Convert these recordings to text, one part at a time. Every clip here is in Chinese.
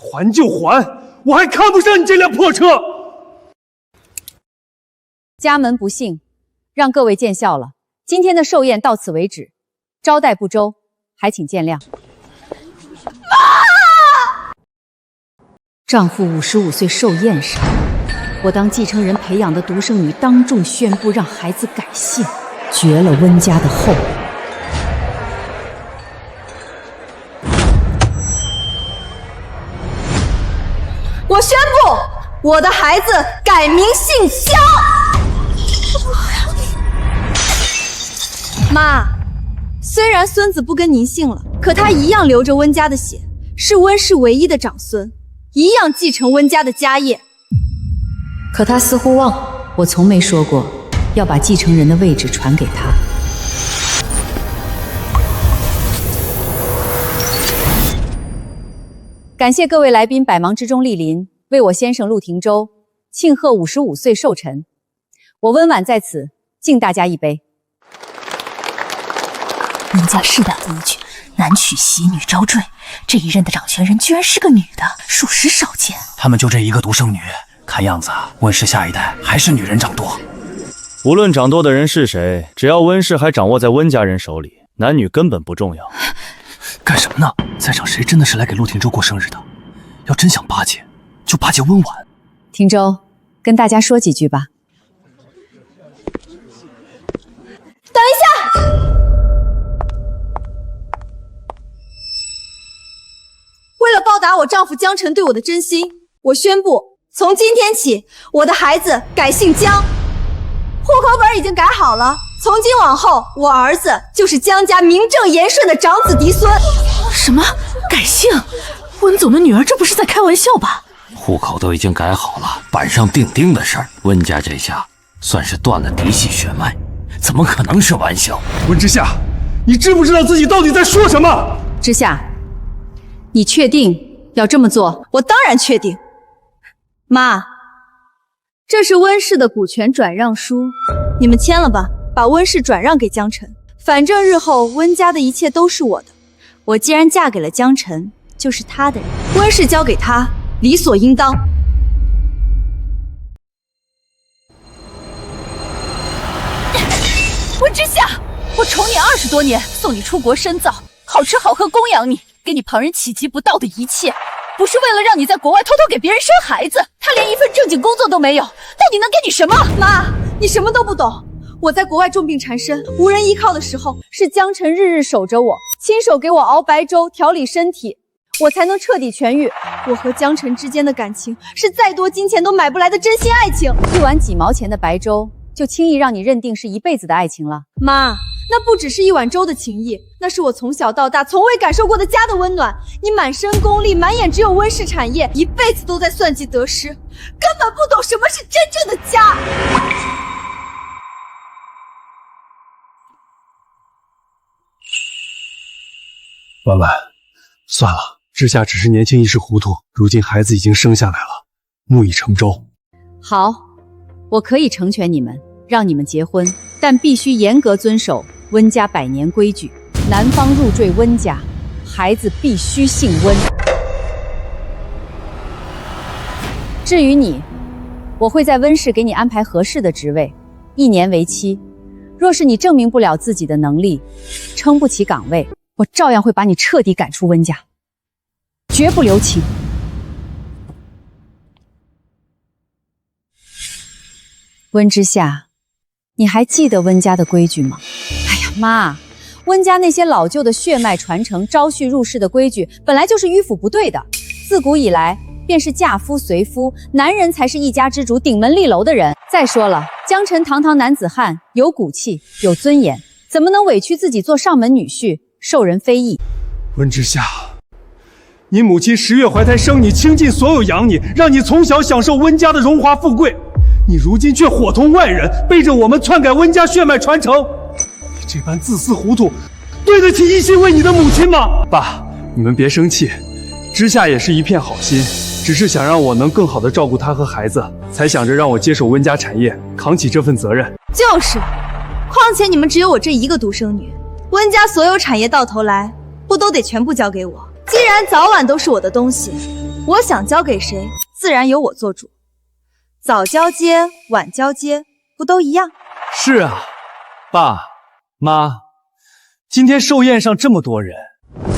还就还，我还看不上你这辆破车！家门不幸，让各位见笑了。今天的寿宴到此为止，招待不周，还请见谅。妈！丈夫55岁寿宴上，我当继承人培养的独生女当众宣布让孩子改姓，绝了温家的后路。 我宣布，我的孩子改名姓萧。妈，虽然孙子不跟您姓了，可他一样流着温家的血，是温氏唯一的长孙，一样继承温家的家业。可他似乎忘了，我从没说过要把继承人的位置传给他。 感谢各位来宾百忙之中莅临，为我先生陆廷舟庆贺55岁寿辰。我温婉在此敬大家一杯。温家世代的遗举，男娶媳，女招赘，这一任的掌权人居然是个女的，属实少见。他们就这一个独生女，看样子温氏下一代还是女人掌舵。无论掌舵的人是谁，只要温氏还掌握在温家人手里，男女根本不重要。 干什么呢？在场谁真的是来给陆廷舟过生日的？要真想巴结，就巴结温婉。廷舟，跟大家说几句吧。等一下，为了报答我丈夫江辰对我的真心，我宣布，从今天起，我的孩子改姓江，户口本已经改好了。 从今往后，我儿子就是江家名正言顺的长子嫡孙。什么改姓？温总的女儿这不是在开玩笑吧？户口都已经改好了，板上钉钉的事儿，温家这下算是断了嫡系血脉，怎么可能是玩笑？温之夏，你知不知道自己到底在说什么？之夏，你确定要这么做？我当然确定。妈，这是温氏的股权转让书，你们签了吧。 把温氏转让给江辰，反正日后温家的一切都是我的。我既然嫁给了江辰，就是他的人，温氏交给他，理所应当。温之夏，我宠你20多年，送你出国深造，好吃好喝供养你，给你旁人企及不到的一切，不是为了让你在国外偷偷给别人生孩子。他连一份正经工作都没有，到底能给你什么？妈，你什么都不懂。 我在国外重病缠身，无人依靠的时候，是江辰日日守着我，亲手给我熬白粥，调理身体，我才能彻底痊愈。我和江辰之间的感情，是再多金钱都买不来的真心爱情。一碗几毛钱的白粥，就轻易让你认定是一辈子的爱情了？妈，那不只是一碗粥的情谊，那是我从小到大从未感受过的家的温暖。你满身功力，满眼只有温氏产业，一辈子都在算计得失，根本不懂什么是真正的家。 婉婉，算了，之夏只是年轻一时糊涂，如今孩子已经生下来了，木已成舟。好，我可以成全你们，让你们结婚，但必须严格遵守温家100年规矩。男方入赘温家，孩子必须姓温。至于你，我会在温氏给你安排合适的职位，1年为期。若是你证明不了自己的能力，撑不起岗位。 我照样会把你彻底赶出温家，绝不留情。温之夏，你还记得温家的规矩吗？哎呀，妈，温家那些老旧的血脉传承、招婿入室的规矩，本来就是迂腐不对的。自古以来，便是嫁夫随夫，男人才是一家之主、顶门立楼的人。再说了，江辰堂堂男子汉，有骨气，有尊严，怎么能委屈自己做上门女婿？ 受人非议。温之夏，你母亲10月怀胎生你，倾尽所有养你，让你从小享受温家的荣华富贵。你如今却伙同外人，背着我们篡改温家血脉传承。你这般自私糊涂，对得起一心为你的母亲吗？爸，你们别生气，之夏也是一片好心，只是想让我能更好的照顾她和孩子，才想着让我接手温家产业，扛起这份责任。就是，况且你们只有我这一个独生女。 温家所有产业到头来，不都得全部交给我？既然早晚都是我的东西，我想交给谁，自然由我做主。早交接，晚交接，不都一样？是啊，爸妈，今天寿宴上这么多人，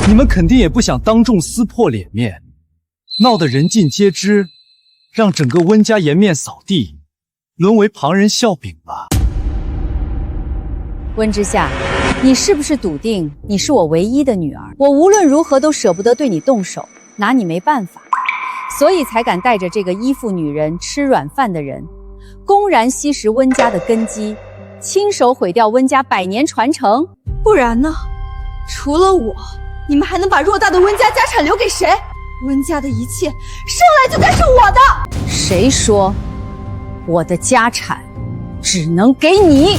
你们肯定也不想当众撕破脸面，闹得人尽皆知，让整个温家颜面扫地，沦为旁人笑柄吧。温之夏，你是不是笃定你是我唯一的女儿？我无论如何都舍不得对你动手，拿你没办法，所以才敢带着这个依附女人吃软饭的人，公然吸食温家的根基，亲手毁掉温家100年传承。不然呢？除了我，你们还能把偌大的温家家产留给谁？温家的一切生来就该是我的。谁说我的家产只能给你？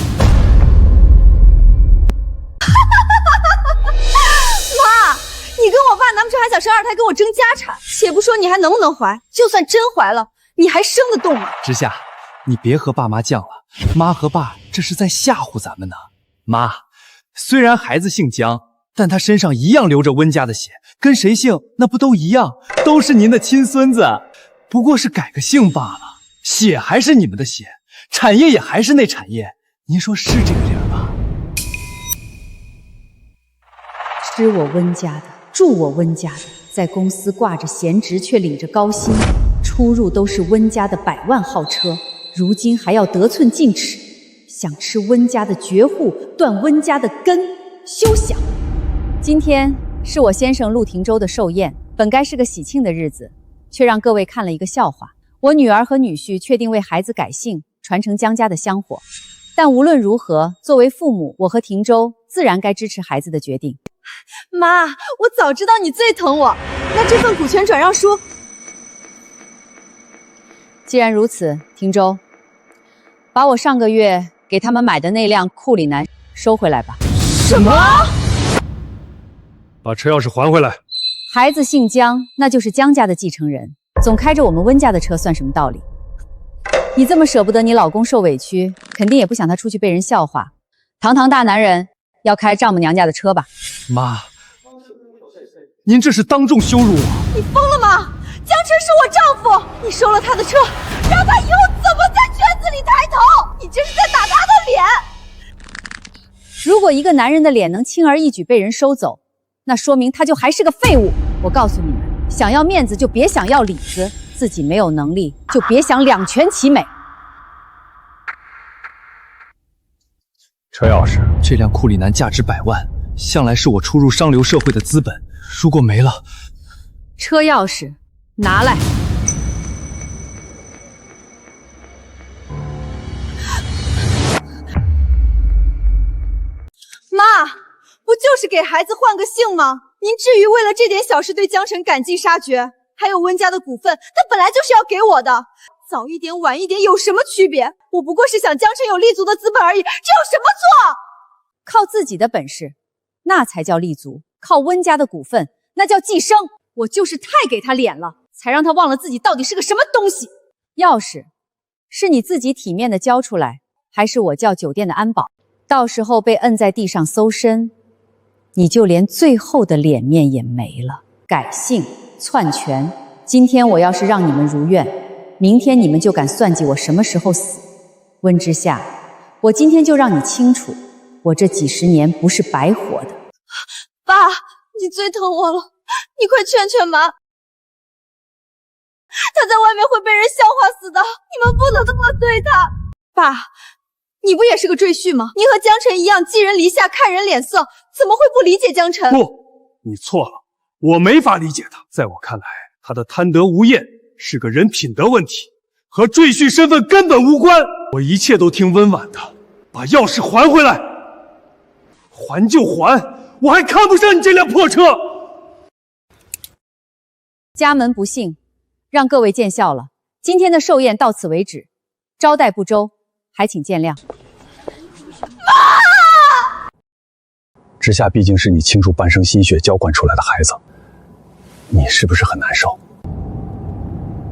妈，你跟我爸难不成还想生2胎跟我争家产？且不说你还能不能怀，就算真怀了，你还生得动吗？之夏，你别和爸妈犟了，妈和爸这是在吓唬咱们呢。妈，虽然孩子姓姜，但他身上一样流着温家的血，跟谁姓那不都一样，都是您的亲孙子，不过是改个姓罢了。血还是你们的血，产业也还是那产业，您说是这个理儿吧？吃我温家的，住我温家的，在公司挂着闲职却领着高薪，出入都是温家的100万号车，如今还要得寸进尺，想吃温家的绝户，断温家的根，休想！今天是我先生陆廷舟的寿宴，本该是个喜庆的日子，却让各位看了一个笑话。我女儿和女婿确定为孩子改姓，传承姜家的香火，但无论如何，作为父母，我和廷舟自然该支持孩子的决定。妈，我早知道你最疼我，那这份股权转让书……既然如此，廷舟，把我上个月给他们买的那辆库里南收回来吧。什么？把车钥匙还回来。孩子姓姜，那就是姜家的继承人，总开着我们温家的车算什么道理？你这么舍不得你老公受委屈，肯定也不想他出去被人笑话。堂堂大男人，要开丈母娘家的车吧？妈，您这是当众羞辱我！你疯了吗？江辰是我丈夫，你收了他的车，让他以后怎么在圈子里抬头？你这是在打他的脸！如果一个男人的脸能轻而易举被人收走，那说明他就还是个废物。我告诉你们，想要面子就别想要里子，自己没有能力就别想两全其美。车钥匙，这辆库里南价值100万，向来是我出入商流社会的资本，如果没了……车钥匙拿来。妈，不就是给孩子换个姓吗？您至于为了这点小事对江辰赶尽杀绝？还有温家的股份，他本来就是要给我的，早一点晚一点有什么区别？我不过是想江辰有立足的资本而已，这有什么错？靠自己的本事，那才叫立足；靠温家的股份，那叫寄生。我就是太给他脸了，才让他忘了自己到底是个什么东西。钥匙是你自己体面的交出来，还是我叫酒店的安保？到时候被摁在地上搜身，你就连最后的脸面也没了。改姓篡权，今天我要是让你们如愿，明天你们就敢算计我什么时候死。温之夏，我今天就让你清楚，我这几10年不是白活的。爸，你最疼我了，你快劝劝妈，他在外面会被人笑话死的，你们不能这么对他。爸，你不也是个赘婿吗？您和江辰一样寄人篱下，看人脸色，怎么会不理解江辰？不，你错了，我没法理解他。在我看来，他的贪得无厌是个人品德问题，和赘婿身份根本无关。我一切都听温婉的，把钥匙还回来。还就还，我还看不上你这辆破车。家门不幸，让各位见笑了。今天的寿宴到此为止，招待不周，还请见谅。之夏毕竟是你倾注半生心血浇灌出来的孩子，你是不是很难受？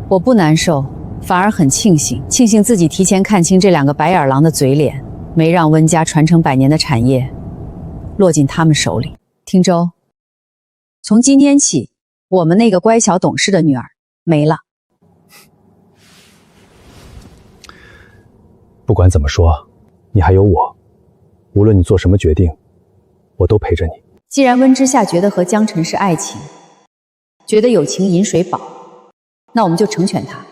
我不难受，反而很庆幸自己提前看清这2个白眼狼的嘴脸，没让温家传承100年的产业落进他们手里。汀州，从今天起，我们那个乖巧懂事的女儿没了。不管怎么说，你还有我，无论你做什么决定，我都陪着你。既然温之夏觉得和江晨是爱情，觉得有情饮水饱，那我们就成全他。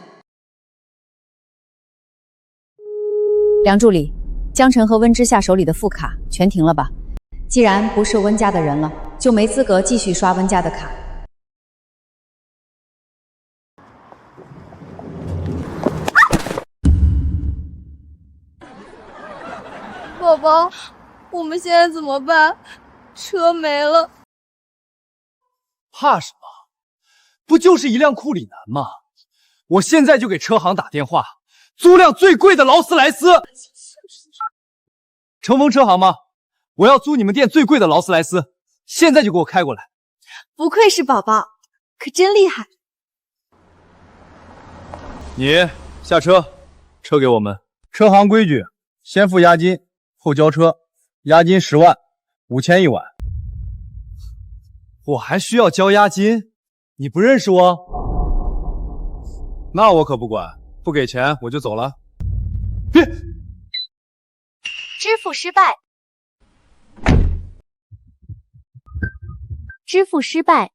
梁助理，江晨和温之夏手里的副卡全停了吧？既然不是温家的人了，就没资格继续刷温家的卡。宝宝，我们现在怎么办？车没了。怕什么？不就是一辆库里南吗？我现在就给车行打电话，租辆最贵的劳斯莱斯。乘风车行吗？我要租你们店最贵的劳斯莱斯，现在就给我开过来。不愧是宝宝，可真厉害。你下车，车给我们。车行规矩，先付押金，后交车，押金10万，5000一晚。我还需要交押金？你不认识我？那我可不管，不给钱我就走了。别！支付失败。支付失败。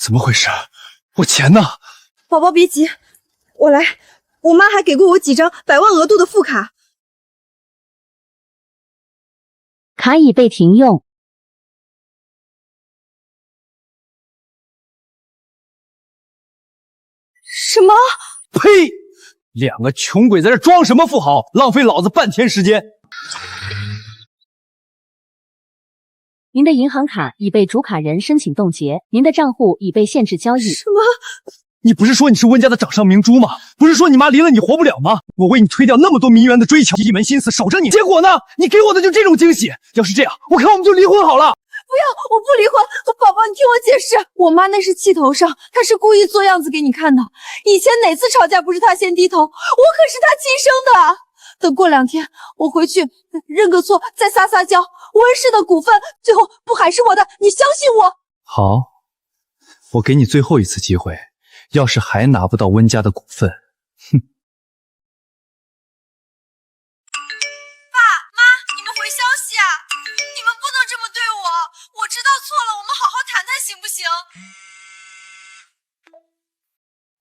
怎么回事？我钱呢？宝宝别急，我来。我妈还给过我几张100万额度的副卡。卡已被停用。什么？呸！两个穷鬼在这装什么富豪，浪费老子半天时间。您的银行卡已被主卡人申请冻结，您的账户已被限制交易。什么？你不是说你是温家的掌上明珠吗？不是说你妈离了你活不了吗？我为你推掉那么多名媛的追求，一门心思守着你，结果呢？你给我的就这种惊喜。要是这样，我看我们就离婚好了。不要，我不离婚。宝宝，你听我解释，我妈那是气头上，她是故意做样子给你看的。以前哪次吵架不是她先低头？我可是她亲生的。等过2天，我回去认个错，再撒撒娇。温氏的股份最后不还是我的？你相信我。好，我给你最后一次机会，要是还拿不到温家的股份，哼！爸妈，你们回消息啊！你们不能这么对我，我知道错了，我们好好谈谈行不行？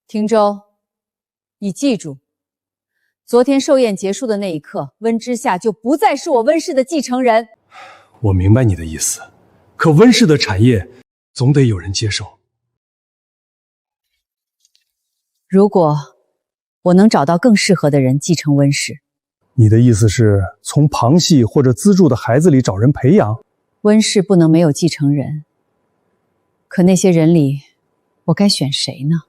汀州，你记住，昨天寿宴结束的那一刻，温之夏就不再是我温氏的继承人。我明白你的意思，可温氏的产业总得有人接手。如果我能找到更适合的人继承温氏，你的意思是从旁系或者资助的孩子里找人培养？温氏不能没有继承人，可那些人里，我该选谁呢？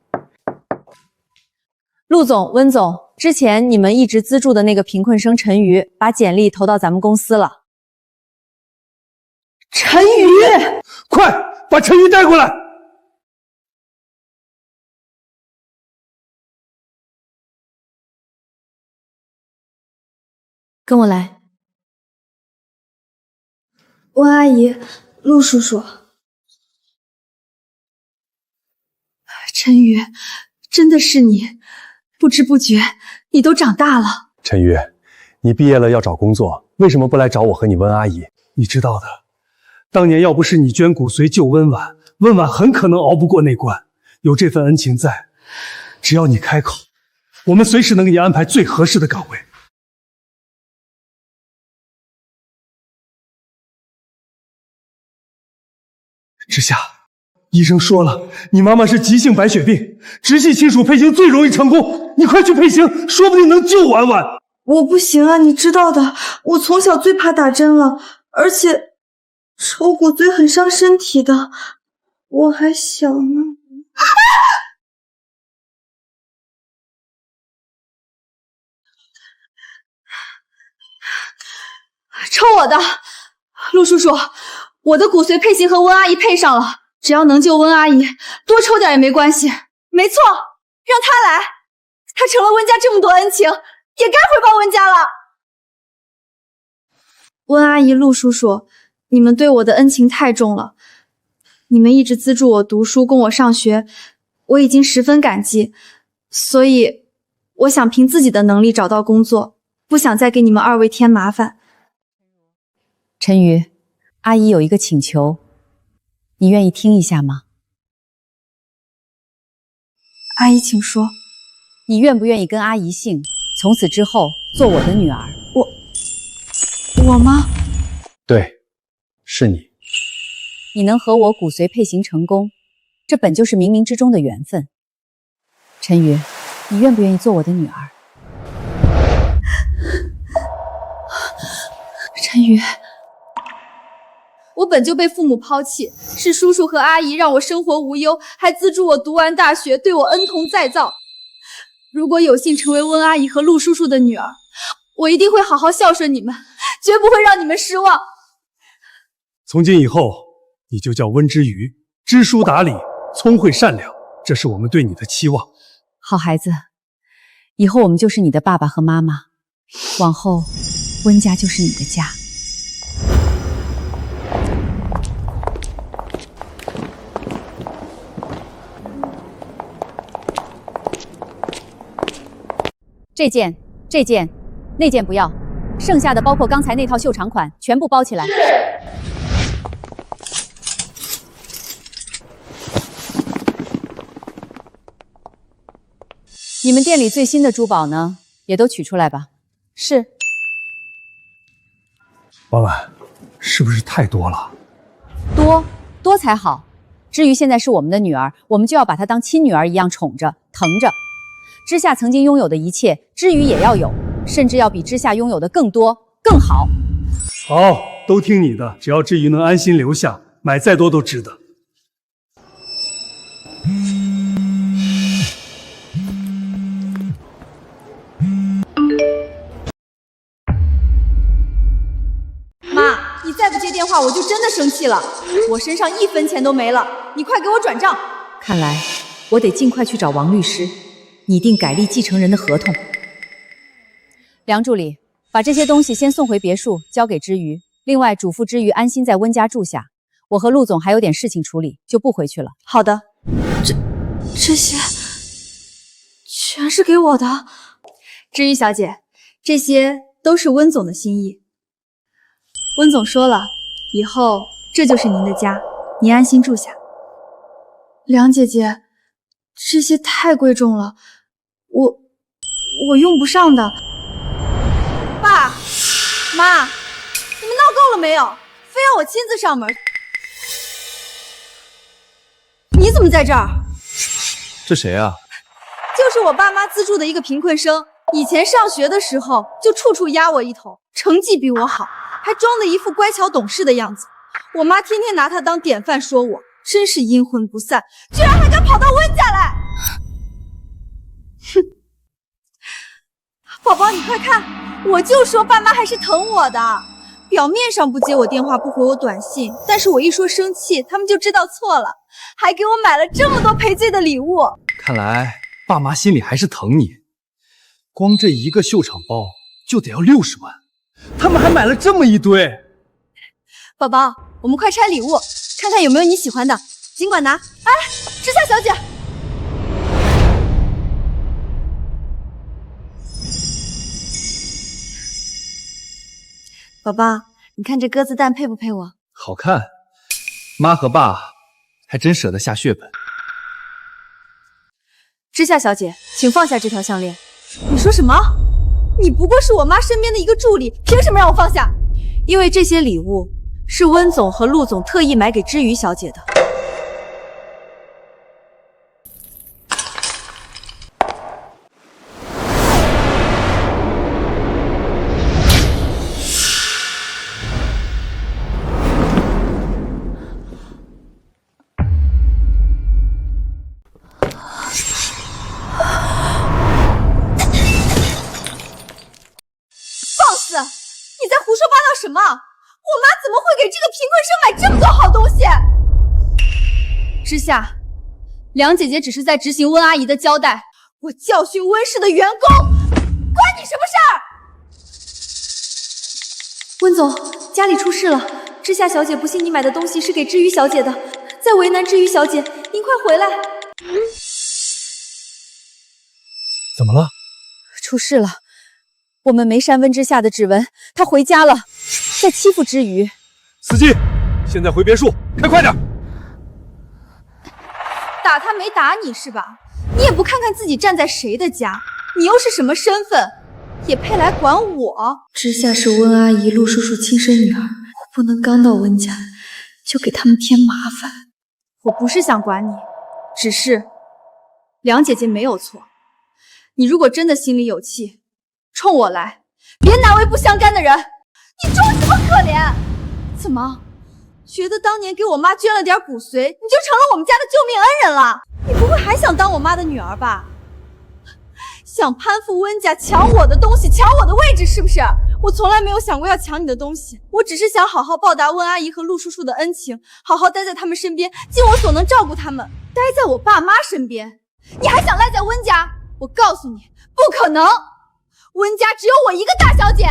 陆总、温总，之前你们一直资助的那个贫困生陈瑜，把简历投到咱们公司了。陈瑜，快把陈瑜带过来！跟我来。温阿姨，陆叔叔，陈瑜，真的是你，不知不觉你都长大了。陈瑜，你毕业了要找工作，为什么不来找我和你温阿姨？你知道的，当年要不是你捐骨髓救温婉，温婉很可能熬不过那关。有这份恩情在，只要你开口，我们随时能给你安排最合适的岗位。之夏，医生说了，你妈妈是急性白血病，直系亲属配型最容易成功，你快去配型，说不定能救婉婉。我不行啊，你知道的，我从小最怕打针了，而且抽骨髓很伤身体的，我还小呢。抽我的，陆叔叔，我的骨髓配型和温阿姨配上了，只要能救温阿姨，多抽点也没关系。没错，让她来，她承了温家这么多恩情，也该回报温家了。温阿姨、陆叔叔，你们对我的恩情太重了，你们一直资助我读书，供我上学，我已经十分感激，所以我想凭自己的能力找到工作，不想再给你们二位添麻烦。陈瑜，阿姨有一个请求，你愿意听一下吗？阿姨请说。你愿不愿意跟阿姨姓，从此之后做我的女儿？我吗？对，是你。你能和我骨髓配型成功，这本就是冥冥之中的缘分。陈瑜，你愿不愿意做我的女儿？陈瑜，我本就被父母抛弃，是叔叔和阿姨让我生活无忧，还资助我读完大学，对我恩同再造。如果有幸成为温阿姨和陆叔叔的女儿，我一定会好好孝顺你们，绝不会让你们失望。从今以后，你就叫温之瑜，知书达理，聪慧善良，这是我们对你的期望。好孩子，以后我们就是你的爸爸和妈妈，往后温家就是你的家。这件，那件不要，剩下的包括刚才那套秀长款，全部包起来。你们店里最新的珠宝呢，也都取出来吧。是。婉婉，是不是太多了？多才好。至于现在是我们的女儿，我们就要把她当亲女儿一样宠着、疼着。之夏曾经拥有的一切，之余也要有，甚至要比之夏拥有的更多、更好。好，都听你的，只要之瑜能安心留下，买再多都值得。妈，你再不接电话，我就真的生气了。我身上1分钱都没了，你快给我转账。看来我得尽快去找王律师，拟定改立继承人的合同。梁助理，把这些东西先送回别墅，交给之瑜。另外，嘱咐之瑜安心在温家住下。我和陆总还有点事情处理，就不回去了。好的。这些全是给我的。之瑜小姐，这些都是温总的心意。温总说了，以后这就是您的家，您安心住下。梁姐姐，这些太贵重了，我用不上的。爸妈，你们闹够了没有？非要我亲自上门。你怎么在这儿？这谁啊？就是我爸妈资助的一个贫困生，以前上学的时候就处处压我一头，成绩比我好，还装的一副乖巧懂事的样子。我妈天天拿他当典范说我，真是阴魂不散，居然还敢跑到温家来！哼，宝宝你快看，我就说爸妈还是疼我的，表面上不接我电话不回我短信，但是我一说生气，他们就知道错了，还给我买了这么多赔罪的礼物。看来爸妈心里还是疼你，光这一个秀场包就得要60万，他们还买了这么一堆。宝宝，我们快拆礼物，看看有没有你喜欢的，尽管拿。哎，之夏小姐，宝宝，你看这鸽子蛋配不配我？好看，妈和爸还真舍得下血本。之夏小姐，请放下这条项链。你说什么？你不过是我妈身边的一个助理，凭什么让我放下？因为这些礼物是温总和陆总特意买给之瑜小姐的。你在胡说八道什么？我妈怎么会给这个贫困生买这么多好东西？之夏，梁姐姐只是在执行温阿姨的交代，我教训温氏的员工，关你什么事儿？温总，家里出事了，知夏小姐不信你买的东西是给知瑜小姐的，在为难知瑜小姐，您快回来！怎么了？出事了，我们没删温之夏的指纹，她回家了，在欺负知瑜。司机，现在回别墅，开快点！打他没打你是吧？你也不看看自己站在谁的家，你又是什么身份，也配来管我？知夏是温阿姨、陆叔叔亲生女儿，我不能刚到温家就给他们添麻烦。我不是想管你，只是梁姐姐没有错。你如果真的心里有气，冲我来，别难为不相干的人。你装什么可怜？怎么？觉得当年给我妈捐了点骨髓，你就成了我们家的救命恩人了？你不会还想当我妈的女儿吧？想攀附温家，抢我的东西，抢我的位置，是不是？我从来没有想过要抢你的东西，我只是想好好报答温阿姨和陆叔叔的恩情，好好待在他们身边，尽我所能照顾他们，待在我爸妈身边。你还想赖在温家？我告诉你，不可能！温家只有我一个大小姐。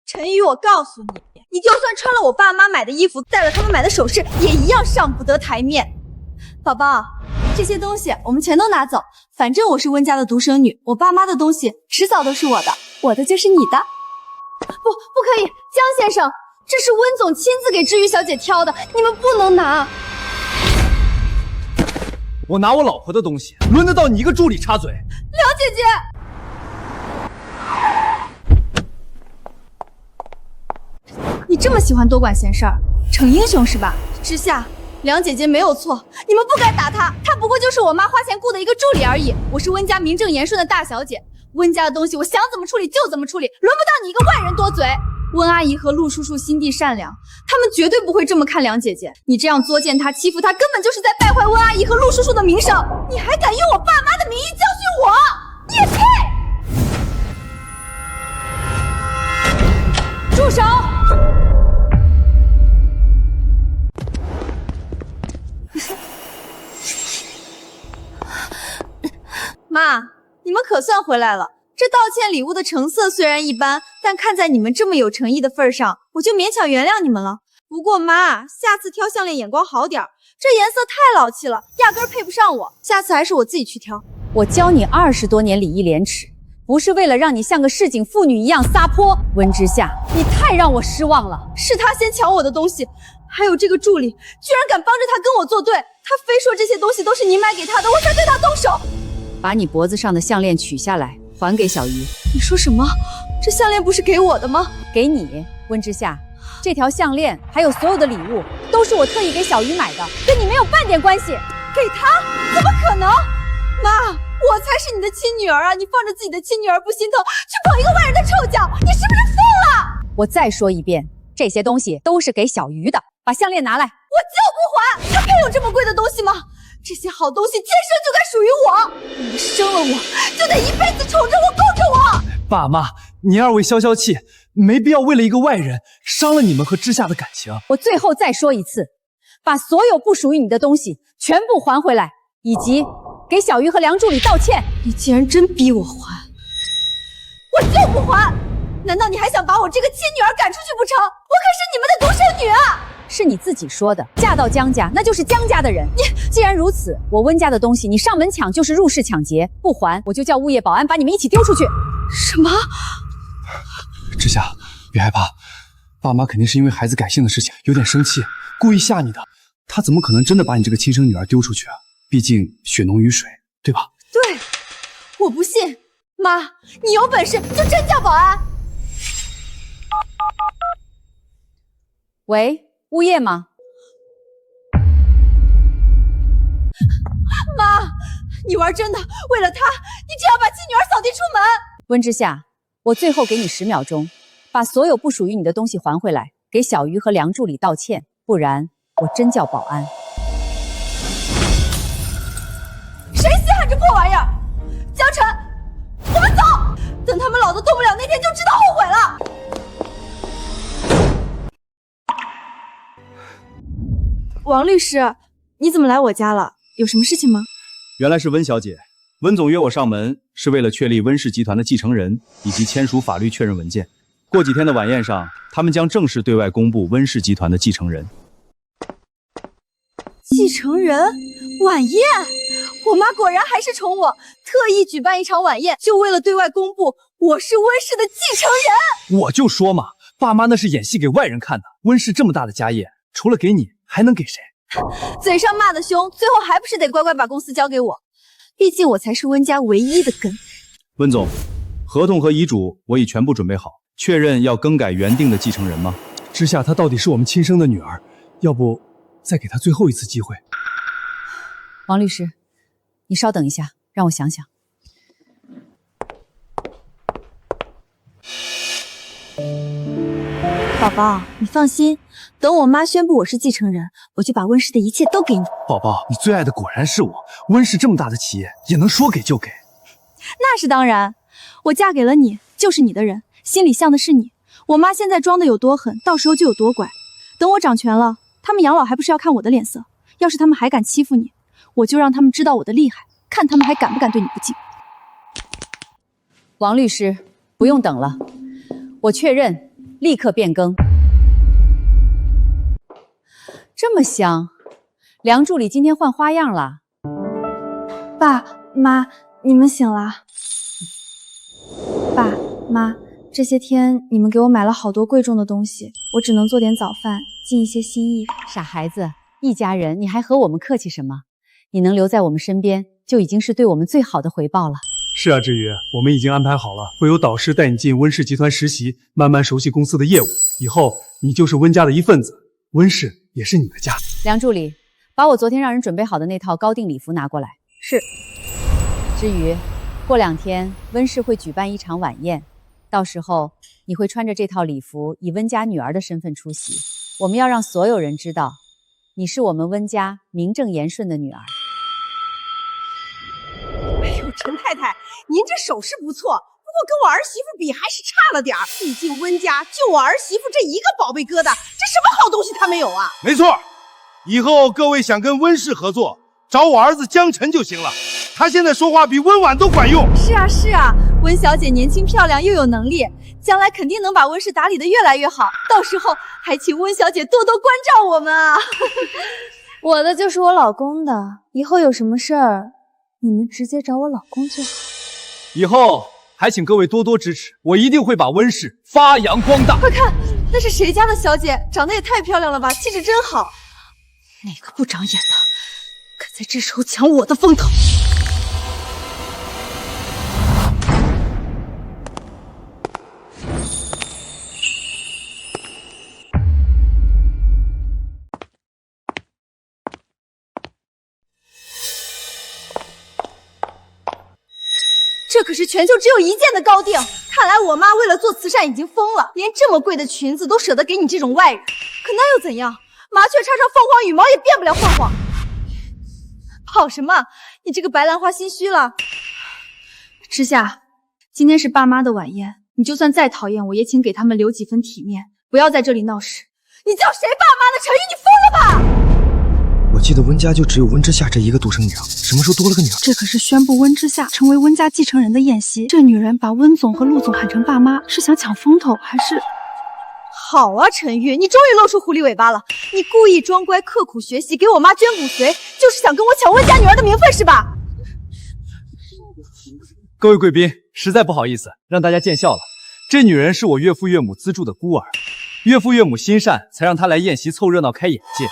陈宇，我告诉你，你就算穿了我爸妈买的衣服，戴了他们买的首饰，也一样上不得台面。宝宝，这些东西我们全都拿走，反正我是温家的独生女，我爸妈的东西迟早都是我的，我的就是你的。不可以，江先生，这是温总亲自给知瑜小姐挑的，你们不能拿。我拿我老婆的东西，轮得到你一个助理插嘴？梁姐姐。你这么喜欢多管闲事儿，逞英雄是吧？知夏，梁姐姐没有错，你们不该打她，她不过就是我妈花钱雇的一个助理而已。我是温家名正言顺的大小姐，温家的东西我想怎么处理就怎么处理，轮不到你一个外人多嘴。温阿姨和陆叔叔心地善良，他们绝对不会这么看梁姐姐。你这样作践她、欺负她，根本就是在败坏温阿姨和陆叔叔的名声。你还敢用我爸妈的名义教训我？你也配！住手！妈，你们可算回来了。这道歉礼物的成色虽然一般，但看在你们这么有诚意的份上，我就勉强原谅你们了。不过妈，下次挑项链眼光好点，这颜色太老气了，压根配不上我。下次还是我自己去挑。我教你20多年礼义廉耻，不是为了让你像个市井妇女一样撒泼。温之夏，你太让我失望了。是他先抢我的东西，还有这个助理，居然敢帮着他跟我作对。他非说这些东西都是你买给他的，我才对他动手。把你脖子上的项链取下来，还给小鱼。你说什么？这项链不是给我的吗？给你，温之夏。这条项链还有所有的礼物，都是我特意给小鱼买的，跟你没有半点关系。给他？怎么可能？妈，我才是你的亲女儿啊！你放着自己的亲女儿不心疼，去捧一个外人的臭脚，你是不是疯了？我再说一遍，这些东西都是给小鱼的，把项链拿来。我就不还！他配有这么贵的东西吗？这些好东西天生就该属于我。你们生了我，就得一辈子宠着我，供着我。爸妈，您二位消消气，没必要为了一个外人伤了你们和知夏的感情。我最后再说一次，把所有不属于你的东西全部还回来，以及给小鱼和梁助理道歉。你既然真逼我还，我就不还。难道你还想把我这个亲女儿赶出去不成？我可是你们的独生女啊！是你自己说的，嫁到江家那就是江家的人。既然如此，我温家的东西你上门抢就是入室抢劫，不还我就叫物业保安把你们一起丢出去。什么？知夏，别害怕，爸妈肯定是因为孩子改姓的事情有点生气，故意吓你的。他怎么可能真的把你这个亲生女儿丢出去啊？毕竟血浓于水，对吧？对，我不信。妈，你有本事就真叫保安。喂，物业吗？妈，你玩真的？为了他，你只要把亲女儿扫地出门？温之夏，我最后给你10秒钟，把所有不属于你的东西还回来，给小鱼和梁助理道歉，不然我真叫保安。谁稀罕这破玩意儿？江晨，我们走，等他们老子动不了那天就知道后悔了。王律师，你怎么来我家了？有什么事情吗？原来是温小姐。温总约我上门，是为了确立温氏集团的继承人以及签署法律确认文件。过几天的晚宴上，他们将正式对外公布温氏集团的继承人。继承人晚宴，我妈果然还是宠我，特意举办一场晚宴，就为了对外公布我是温氏的继承人。我就说嘛，爸妈那是演戏给外人看的。温氏这么大的家业，除了给你，还能给谁？嘴上骂得凶，最后还不是得乖乖把公司交给我，毕竟我才是温家唯一的根。温总，合同和遗嘱我已全部准备好，确认要更改原定的继承人吗？之夏她到底是我们亲生的女儿，要不再给她最后一次机会？王律师，你稍等一下，让我想想。宝宝，你放心，等我妈宣布我是继承人，我就把温氏的一切都给你。宝宝，你最爱的果然是我。温氏这么大的企业，也能说给就给？那是当然，我嫁给了你，就是你的人，心里向的是你。我妈现在装的有多狠，到时候就有多乖。等我掌权了，他们养老还不是要看我的脸色？要是他们还敢欺负你，我就让他们知道我的厉害，看他们还敢不敢对你不敬。王律师，不用等了，我确认，立刻变更。这么香，梁助理今天换花样了。爸妈，你们醒了。爸妈，这些天你们给我买了好多贵重的东西，我只能做点早饭，尽一些心意。傻孩子，一家人，你还和我们客气什么？你能留在我们身边，就已经是对我们最好的回报了。是啊，志宇，我们已经安排好了，会有导师带你进温氏集团实习，慢慢熟悉公司的业务。以后你就是温家的一份子，温氏也是你的家。梁助理，把我昨天让人准备好的那套高定礼服拿过来。是。至于过2天温氏会举办一场晚宴，到时候你会穿着这套礼服，以温家女儿的身份出席。我们要让所有人知道，你是我们温家名正言顺的女儿。哎呦，陈太太，您这手势不错，不过跟我儿媳妇比还是差了点儿。毕竟温家就我儿媳妇这一个宝贝疙瘩，这什么好东西她没有啊？没错，以后各位想跟温氏合作，找我儿子江晨就行了。他现在说话比温婉都管用。是啊是啊，温小姐年轻漂亮又有能力，将来肯定能把温氏打理得越来越好。到时候还请温小姐多多关照我们啊。我的就是我老公的，以后有什么事儿，你们直接找我老公就好。以后还请各位多多支持，我一定会把温氏发扬光大。快看，那是谁家的小姐？长得也太漂亮了吧，气质真好。哪个不长眼的，敢在这时候抢我的风头？这可是全球只有一件的高定，看来我妈为了做慈善已经疯了，连这么贵的裙子都舍得给你这种外人。可那又怎样？麻雀插上凤凰羽毛也变不了凤凰。跑什么？你这个白兰花心虚了。之夏，今天是爸妈的晚宴，你就算再讨厌我，也请给他们留几分体面，不要在这里闹事。你叫谁爸妈的？陈宇，你疯了吧？我记得温家就只有温之夏这一个独生女儿，什么时候多了个女儿？这可是宣布温之夏成为温家继承人的宴席，这女人把温总和陆总喊成爸妈，是想抢风头还是……好啊，陈玉，你终于露出狐狸尾巴了！你故意装乖，刻苦学习，给我妈捐骨髓，就是想跟我抢温家女儿的名分是吧？各位贵宾，实在不好意思，让大家见笑了。这女人是我岳父岳母资助的孤儿，岳父岳母心善，才让她来宴席凑热闹开眼界。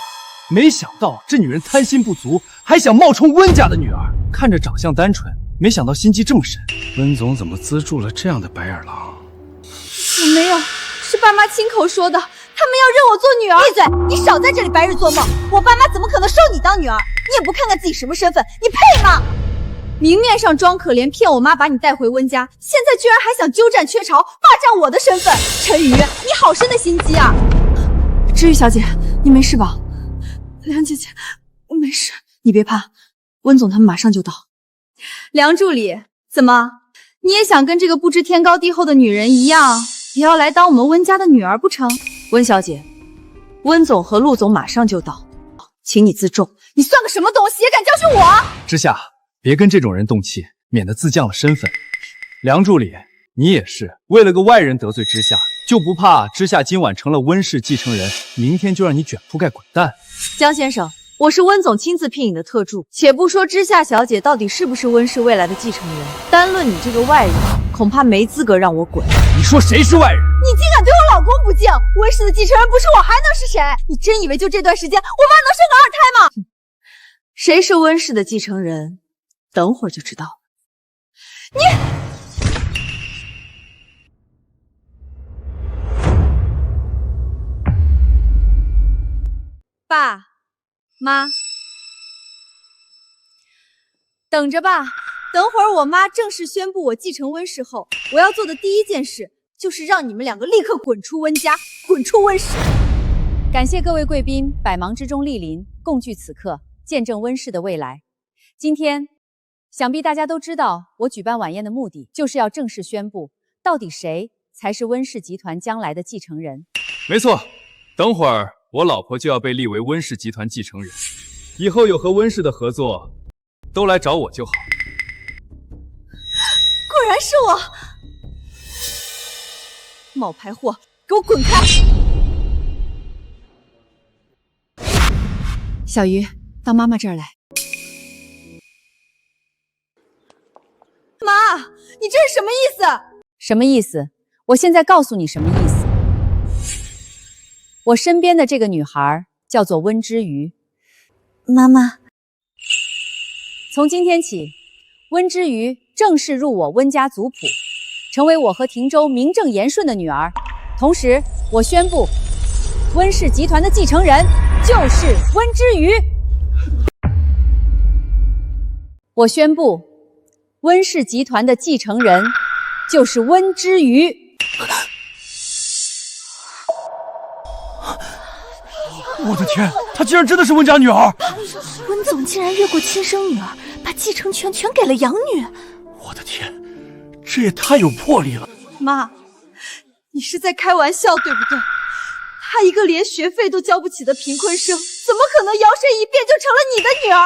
没想到这女人贪心不足，还想冒充温家的女儿。看着长相单纯，没想到心机这么深。温总怎么资助了这样的白眼狼？我没有，是爸妈亲口说的，他们要认我做女儿。闭嘴！你少在这里白日做梦！我爸妈怎么可能收你当女儿？你也不看看自己什么身份，你配吗？明面上装可怜，骗我妈把你带回温家，现在居然还想鸠占鹊巢，霸占我的身份。陈宇，你好深的心机啊！知玉小姐，你没事吧？梁姐姐，我没事，你别怕，温总他们马上就到。梁助理，怎么你也想跟这个不知天高地厚的女人一样，也要来当我们温家的女儿不成？温小姐，温总和陆总马上就到，请你自重。你算个什么东西，也敢教训我？之夏，别跟这种人动气，免得自降了身份。梁助理，你也是，为了个外人得罪之夏，就不怕之夏今晚成了温氏继承人，明天就让你卷铺盖滚蛋？江先生，我是温总亲自聘你的特助，且不说之夏小姐到底是不是温氏未来的继承人，单论你这个外人，恐怕没资格让我滚。你说谁是外人？你竟敢对我老公不敬！温氏的继承人不是我还能是谁？你真以为就这段时间我妈能生个二胎吗？谁是温氏的继承人，等会儿就知道了。爸妈，等着吧。等会儿我妈正式宣布我继承温氏后，我要做的第一件事就是让你们两个立刻滚出温家，滚出温氏。感谢各位贵宾百忙之中莅临，共聚此刻，见证温氏的未来。今天，想必大家都知道，我举办晚宴的目的就是要正式宣布，到底谁才是温氏集团将来的继承人。没错，等会儿我老婆就要被立为温氏集团继承人，以后有和温氏的合作，都来找我就好。果然是我！冒牌货，给我滚开！小鱼，到妈妈这儿来。妈，你这是什么意思？什么意思？我现在告诉你什么意思。我身边的这个女孩叫做温之瑜。妈妈，从今天起，温之瑜正式入我温家族谱，成为我和廷州名正言顺的女儿。同时，我宣布，温氏集团的继承人就是温之瑜。我宣布，温氏集团的继承人就是温之瑜。我的天，她竟然真的是温家女儿！温总竟然越过亲生女儿，把继承权全给了养女。我的天，这也太有魄力了！妈，你是在开玩笑对不对？她一个连学费都交不起的贫困生，怎么可能摇身一变就成了你的女儿？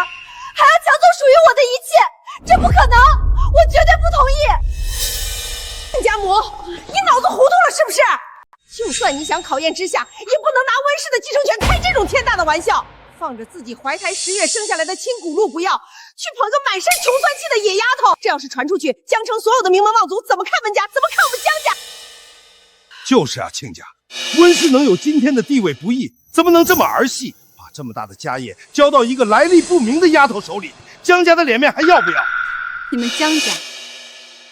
还要抢走属于我的一切？这不可能！我绝对不同意！家母，你脑子糊涂了是不是？就算你想考验之下，也不能拿温氏的继承权开这种天大的玩笑。放着自己怀胎10月生下来的亲骨肉不要，去捧个满身穷酸气的野丫头，这要是传出去，江城所有的名门望族怎么看温家，怎么看我们江家？就是啊，亲家，温氏能有今天的地位不易，怎么能这么儿戏？把这么大的家业交到一个来历不明的丫头手里，江家的脸面还要不要？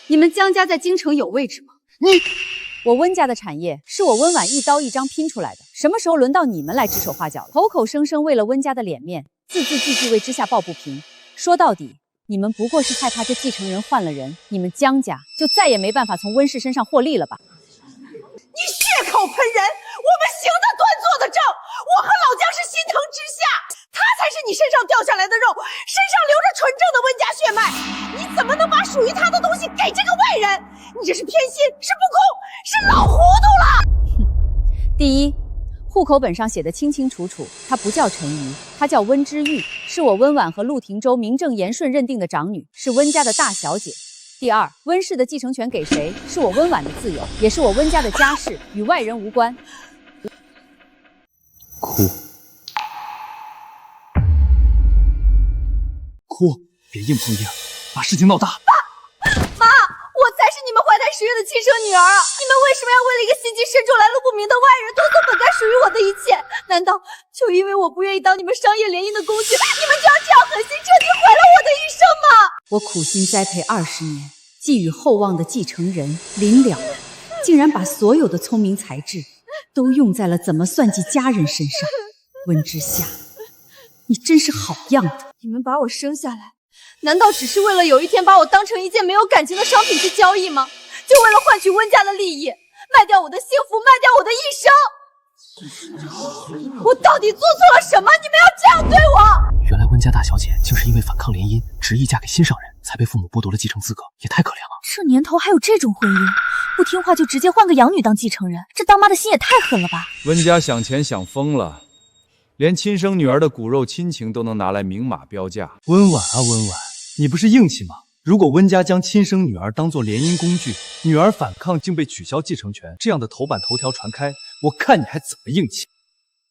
你们江家在京城有位置吗？我温家的产业是我温婉一刀一张拼出来的，什么时候轮到你们来指手画脚了？口口声声为了温家的脸面，字字句句为之下抱不平。说到底，你们不过是害怕这继承人换了人，你们江家就再也没办法从温氏身上获利了吧？你血口喷人，我们行得端坐得正，我和老江是心疼之下，他才是你身上掉下来的肉，身上流着纯正的温家血脉，你怎么能把属于他的东西给这个外人？你这是偏心，是不公，是老糊涂了。第一，户口本上写的清清楚楚，她不叫陈瑜，她叫温之玉，是我温婉和陆廷州名正言顺认定的长女，是温家的大小姐。第二，温氏的继承权给谁，是我温婉的自由，也是我温家的家事，与外人无关。哭，别硬碰硬，把事情闹大。妈，我才是你们怀胎10月的亲生女儿啊！你们为什么要为了一个心机深重、来路不明的外人夺走本该属于我的一切？难道就因为我不愿意当你们商业联姻的工具，你们就要这样狠心彻底毁了我的一生吗？我苦心栽培20年，寄予厚望的继承人临了，竟然把所有的聪明才智都用在了怎么算计家人身上。温之夏，你真是好样的！你们把我生下来，难道只是为了有一天把我当成一件没有感情的商品去交易吗？就为了换取温家的利益，卖掉我的幸福，卖掉我的一生？我到底做错了什么？你们要这样对我？原来温家大小姐竟是因为反抗联姻，执意嫁给心上人，才被父母剥夺了继承资格，也太可怜了。这年头还有这种婚姻，不听话就直接换个养女当继承人，这当妈的心也太狠了吧！温家想钱想疯了，连亲生女儿的骨肉亲情都能拿来明码标价。温婉啊温婉，你不是硬气吗？如果温家将亲生女儿当做联姻工具，女儿反抗竟被取消继承权，这样的头版头条传开，我看你还怎么硬气？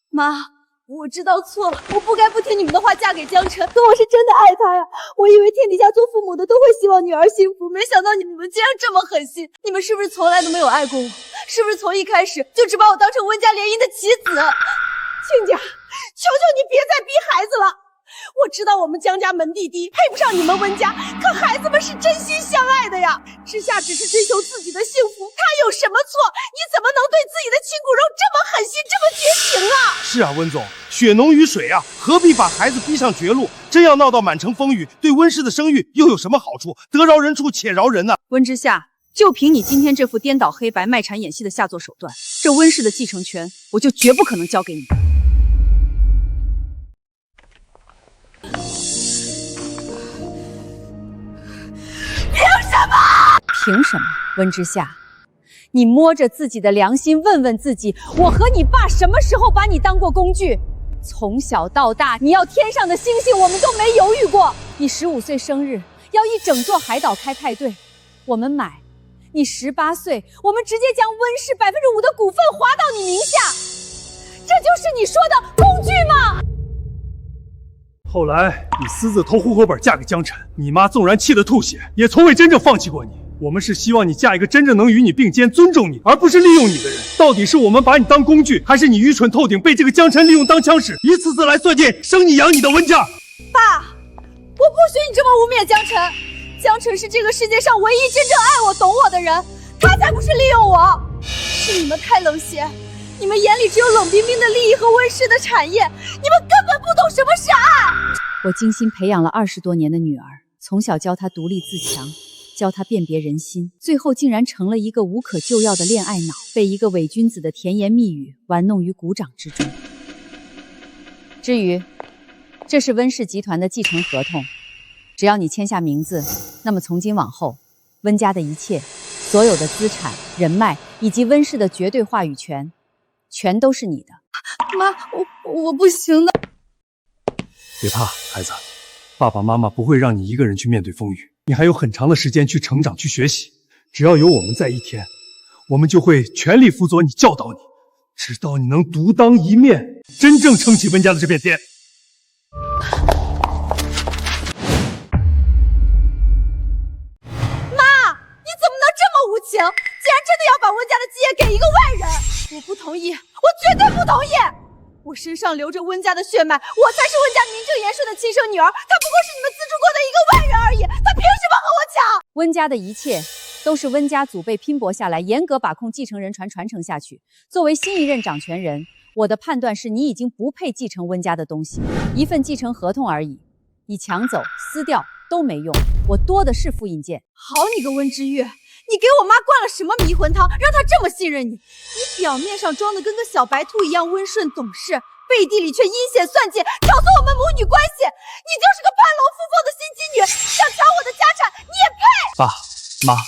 妈，我知道错了，我不该不听你们的话嫁给江辰，可我是真的爱他呀！我以为天底下做父母的都会希望女儿幸福，没想到你们竟然这么狠心！你们是不是从来都没有爱过我？是不是从一开始就只把我当成温家联姻的棋子？亲家，求求你别再逼孩子了！我知道我们江家门第低，配不上你们温家，可孩子们是真心相爱的呀。之夏只是追求自己的幸福，他有什么错？你怎么能对自己的亲骨肉这么狠心，这么绝情啊？是啊，温总，血浓于水啊，何必把孩子逼上绝路？真要闹到满城风雨，对温氏的声誉又有什么好处？得饶人处且饶人呢？温之夏，就凭你今天这副颠倒黑白、卖禅演戏的下作手段，这温氏的继承权我就绝不可能交给你。凭什么？温之夏，你摸着自己的良心问问自己，我和你爸什么时候把你当过工具？从小到大，你要天上的星星，我们都没犹豫过。你15岁生日要一整座海岛开派对，我们买。你18岁，我们直接将温氏5%的股份划到你名下，这就是你说的工具吗？后来你私自偷户口本嫁给江辰，你妈纵然气得吐血，也从未真正放弃过你。我们是希望你嫁一个真正能与你并肩、尊重你，而不是利用你的人。到底是我们把你当工具，还是你愚蠢透顶，被这个江辰利用当枪使，一次次来算计生你养你的温家？爸，我不许你这么污蔑江辰。江辰是这个世界上唯一真正爱我、懂我的人，他才不是利用我。是你们太冷血，你们眼里只有冷冰冰的利益和温氏的产业，你们根本不懂什么是爱。我精心培养了20多年的女儿，从小教她独立自强，教她辨别人心，最后竟然成了一个无可救药的恋爱脑，被一个伪君子的甜言蜜语玩弄于股掌之中。至于，这是温氏集团的继承合同，只要你签下名字，那么从今往后，温家的一切，所有的资产、人脉以及温氏的绝对话语权，全都是你的。妈，我不行的。别怕，孩子，爸爸妈妈不会让你一个人去面对风雨，你还有很长的时间去成长、去学习。只要有我们在一天，我们就会全力辅佐你、教导你，直到你能独当一面，真正撑起温家的这片天。妈，你怎么能这么无情？竟然真的要把温家的基业给一个外人！我不同意，我绝对不同意！我身上流着温家的血脉，我才是温家名正言顺的亲生女儿，她不过是你们资助过的一个外人而已，她凭什么和我抢？温家的一切都是温家祖辈拼搏下来，严格把控继承人传承下去。作为新一任掌权人，我的判断是你已经不配继承温家的东西，一份继承合同而已，你抢走、撕掉都没用，我多的是复印件。好你个温之月，你给我妈灌了什么迷魂汤，让她这么信任你？你表面上装的跟个小白兔一样温顺懂事，背地里却阴险算计，挑唆我们母女关系。你就是个攀龙附凤的心机女，想抢我的家产，你也配？爸妈，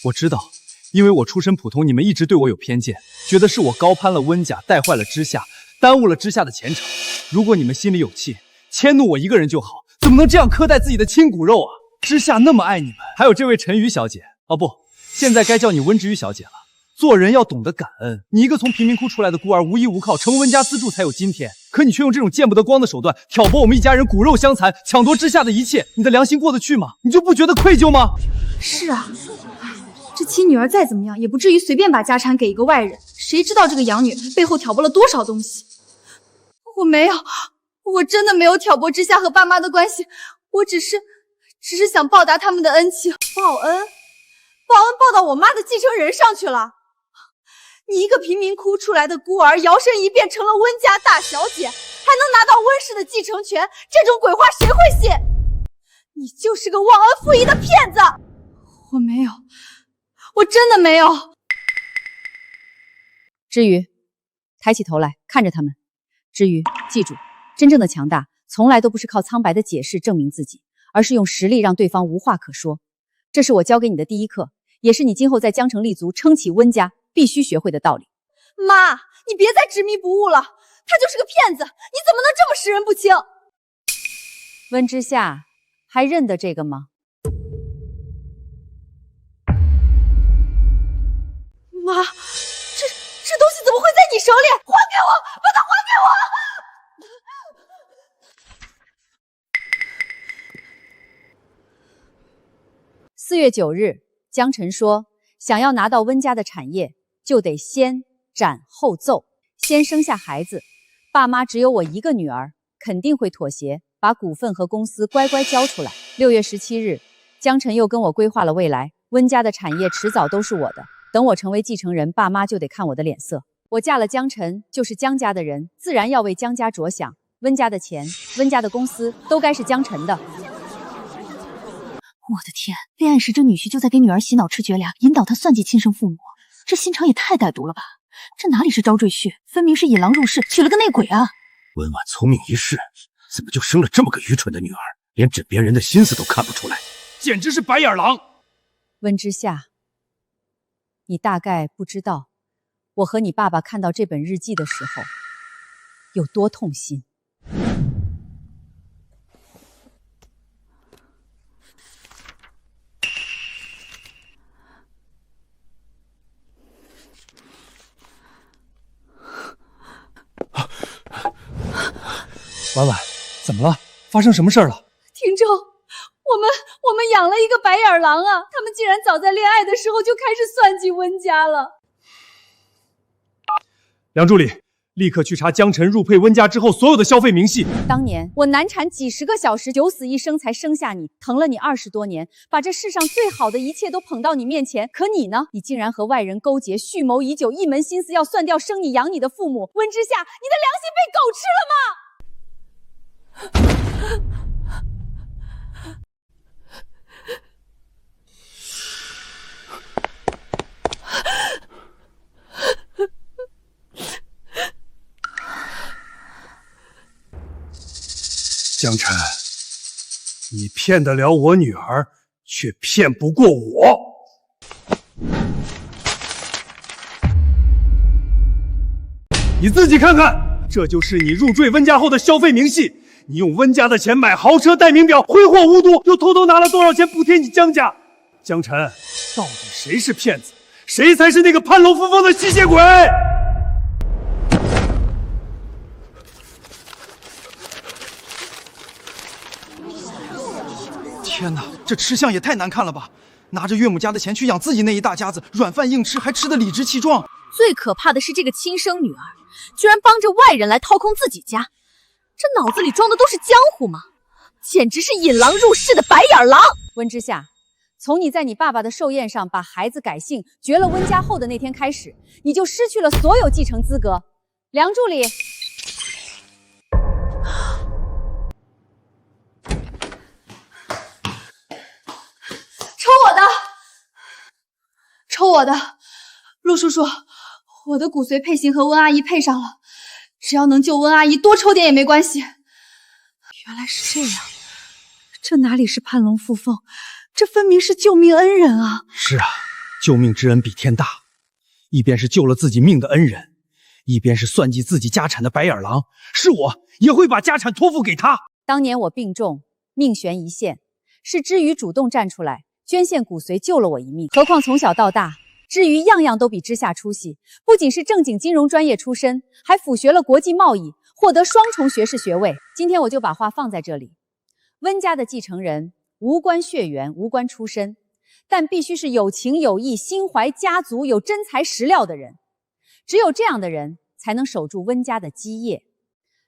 我知道，因为我出身普通，你们一直对我有偏见，觉得是我高攀了温家，带坏了之夏，耽误了之夏的前程。如果你们心里有气，迁怒我一个人就好，怎么能这样苛待自己的亲骨肉啊？之夏那么爱你们，还有这位陈瑜小姐，哦不，现在该叫你温之瑜小姐了。做人要懂得感恩，你一个从贫民窟出来的孤儿，无依无靠，成为温家资助才有今天。可你却用这种见不得光的手段挑拨我们一家人骨肉相残，抢夺之夏的一切，你的良心过得去吗？你就不觉得愧疚吗？是啊，这亲女儿再怎么样，也不至于随便把家产给一个外人。谁知道这个养女背后挑拨了多少东西？我没有，我真的没有挑拨之夏和爸妈的关系，我只是想报答他们的恩情。报恩报到我妈的继承人上去了。你一个贫民窟出来的孤儿，摇身一变成了温家大小姐，还能拿到温氏的继承权，这种鬼话谁会信？你就是个忘恩负义的骗子！我没有，我真的没有。之余，抬起头来看着他们。之余，记住，真正的强大从来都不是靠苍白的解释证明自己，而是用实力让对方无话可说。这是我教给你的第一课，也是你今后在江城立足、撑起温家必须学会的道理。妈，你别再执迷不悟了，他就是个骗子，你怎么能这么识人不清？温之夏，还认得这个吗？妈，这东西怎么会在你手里？还给我，把它还给我！4月9日，江晨说，想要拿到温家的产业，就得先斩后奏，先生下孩子。爸妈只有我一个女儿，肯定会妥协，把股份和公司乖乖交出来。6月17日，江晨又跟我规划了未来，温家的产业迟早都是我的。等我成为继承人，爸妈就得看我的脸色。我嫁了江晨，就是江家的人，自然要为江家着想。温家的钱，温家的公司，都该是江晨的。我的天，恋爱时这女婿就在给女儿洗脑吃绝粮，引导她算计亲生父母，这心肠也太歹毒了吧！这哪里是招赘婿，分明是引狼入室，娶了个内鬼啊！温婉聪明一世，怎么就生了这么个愚蠢的女儿，连枕边人的心思都看不出来，简直是白眼狼！温之夏，你大概不知道，我和你爸爸看到这本日记的时候有多痛心。婉婉，怎么了？发生什么事儿了？听众，我们养了一个白眼狼啊！他们竟然早在恋爱的时候就开始算计温家了。梁助理，立刻去查江晨入配温家之后所有的消费明细。当年我难产几10个小时，九死一生才生下你，疼了你20多年，把这世上最好的一切都捧到你面前。可你呢？你竟然和外人勾结，蓄谋已久，一门心思要算掉生你养你的父母。温之夏，你的良心被狗吃了吗？江晨，你骗得了我女儿，却骗不过我。你自己看看，这就是你入赘温家后的消费明细。你用温家的钱买豪车、戴名表，挥霍无度，又偷偷拿了多少钱补贴你江家？江晨，到底谁是骗子，谁才是那个攀龙附凤的吸血鬼？天哪，这吃相也太难看了吧！拿着岳母家的钱去养自己那一大家子，软饭硬吃，还吃得理直气壮。最可怕的是这个亲生女儿，居然帮着外人来掏空自己家，这脑子里装的都是江湖吗？简直是引狼入室的白眼狼！温之夏，从你在你爸爸的寿宴上把孩子改姓，绝了温家后的那天开始，你就失去了所有继承资格。梁助理，抽我的，抽我的！陆叔叔，我的骨髓配型和温阿姨配上了，只要能救温阿姨，多抽点也没关系。原来是这样，这哪里是攀龙附凤，这分明是救命恩人啊！是啊，救命之恩比天大，一边是救了自己命的恩人，一边是算计自己家产的白眼狼。是我也会把家产托付给他。当年我病重，命悬一线，是知瑜主动站出来捐献骨髓救了我一命。何况从小到大，知瑜样样都比之夏出息，不仅是正经金融专业出身，还辅学了国际贸易，获得双重学士学位。今天我就把话放在这里，温家的继承人无关血缘，无关出身，但必须是有情有义、心怀家族、有真材实料的人。只有这样的人才能守住温家的基业。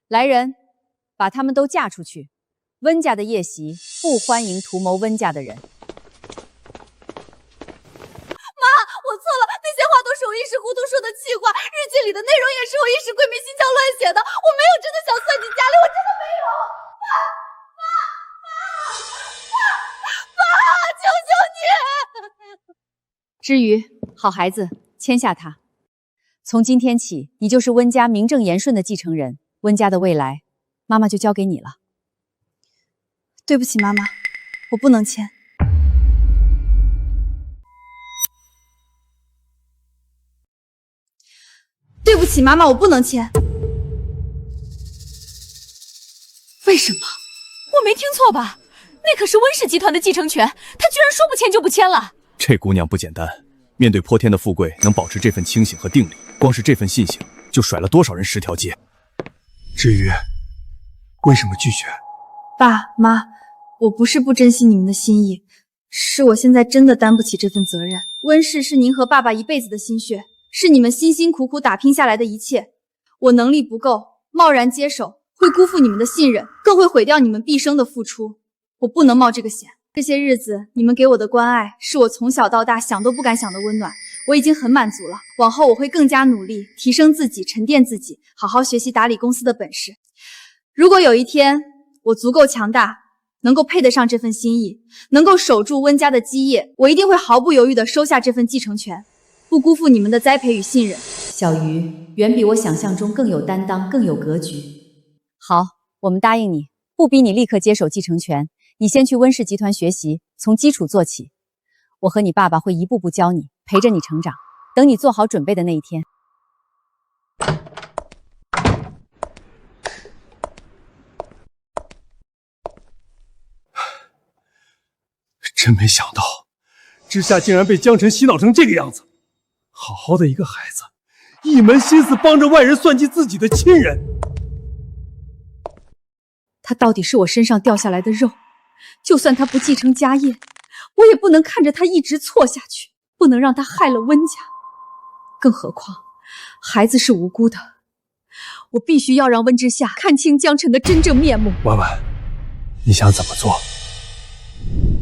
来人，把他们都嫁出去。温家的夜袭不欢迎图谋温家的人。我错了，那些话都是我一时糊涂说的气话，日记里的内容也是我一时鬼迷心窍乱写的，我没有真的想算计家里，我真的没有。妈，求求你！知瑜，好孩子，签下他。从今天起，你就是温家名正言顺的继承人，温家的未来，妈妈就交给你了。对不起，妈妈，我不能签。对不起，妈妈，我不能签。为什么？我没听错吧？那可是温氏集团的继承权，他居然说不签就不签了。这姑娘不简单，面对泼天的富贵，能保持这份清醒和定力，光是这份信心，就甩了多少人10条街。至于为什么拒绝？爸妈，我不是不珍惜你们的心意，是我现在真的担不起这份责任。温氏是您和爸爸一辈子的心血，是你们辛辛苦苦打拼下来的一切。我能力不够，贸然接手会辜负你们的信任，更会毁掉你们毕生的付出。我不能冒这个险。这些日子你们给我的关爱，是我从小到大想都不敢想的温暖，我已经很满足了。往后我会更加努力，提升自己，沉淀自己，好好学习打理公司的本事。如果有一天我足够强大，能够配得上这份心意，能够守住温家的基业，我一定会毫不犹豫地收下这份继承权，不辜负你们的栽培与信任。小鱼远比我想象中更有担当，更有格局。好，我们答应你，不逼你立刻接手继承权，你先去温氏集团学习，从基础做起。我和你爸爸会一步步教你，陪着你成长，等你做好准备的那一天。真没想到，之夏竟然被江晨洗脑成这个样子。好好的一个孩子，一门心思帮着外人算计自己的亲人。他到底是我身上掉下来的肉，就算他不继承家业，我也不能看着他一直错下去，不能让他害了温家。更何况，孩子是无辜的，我必须要让温之夏看清江晨的真正面目。婉婉，你想怎么做？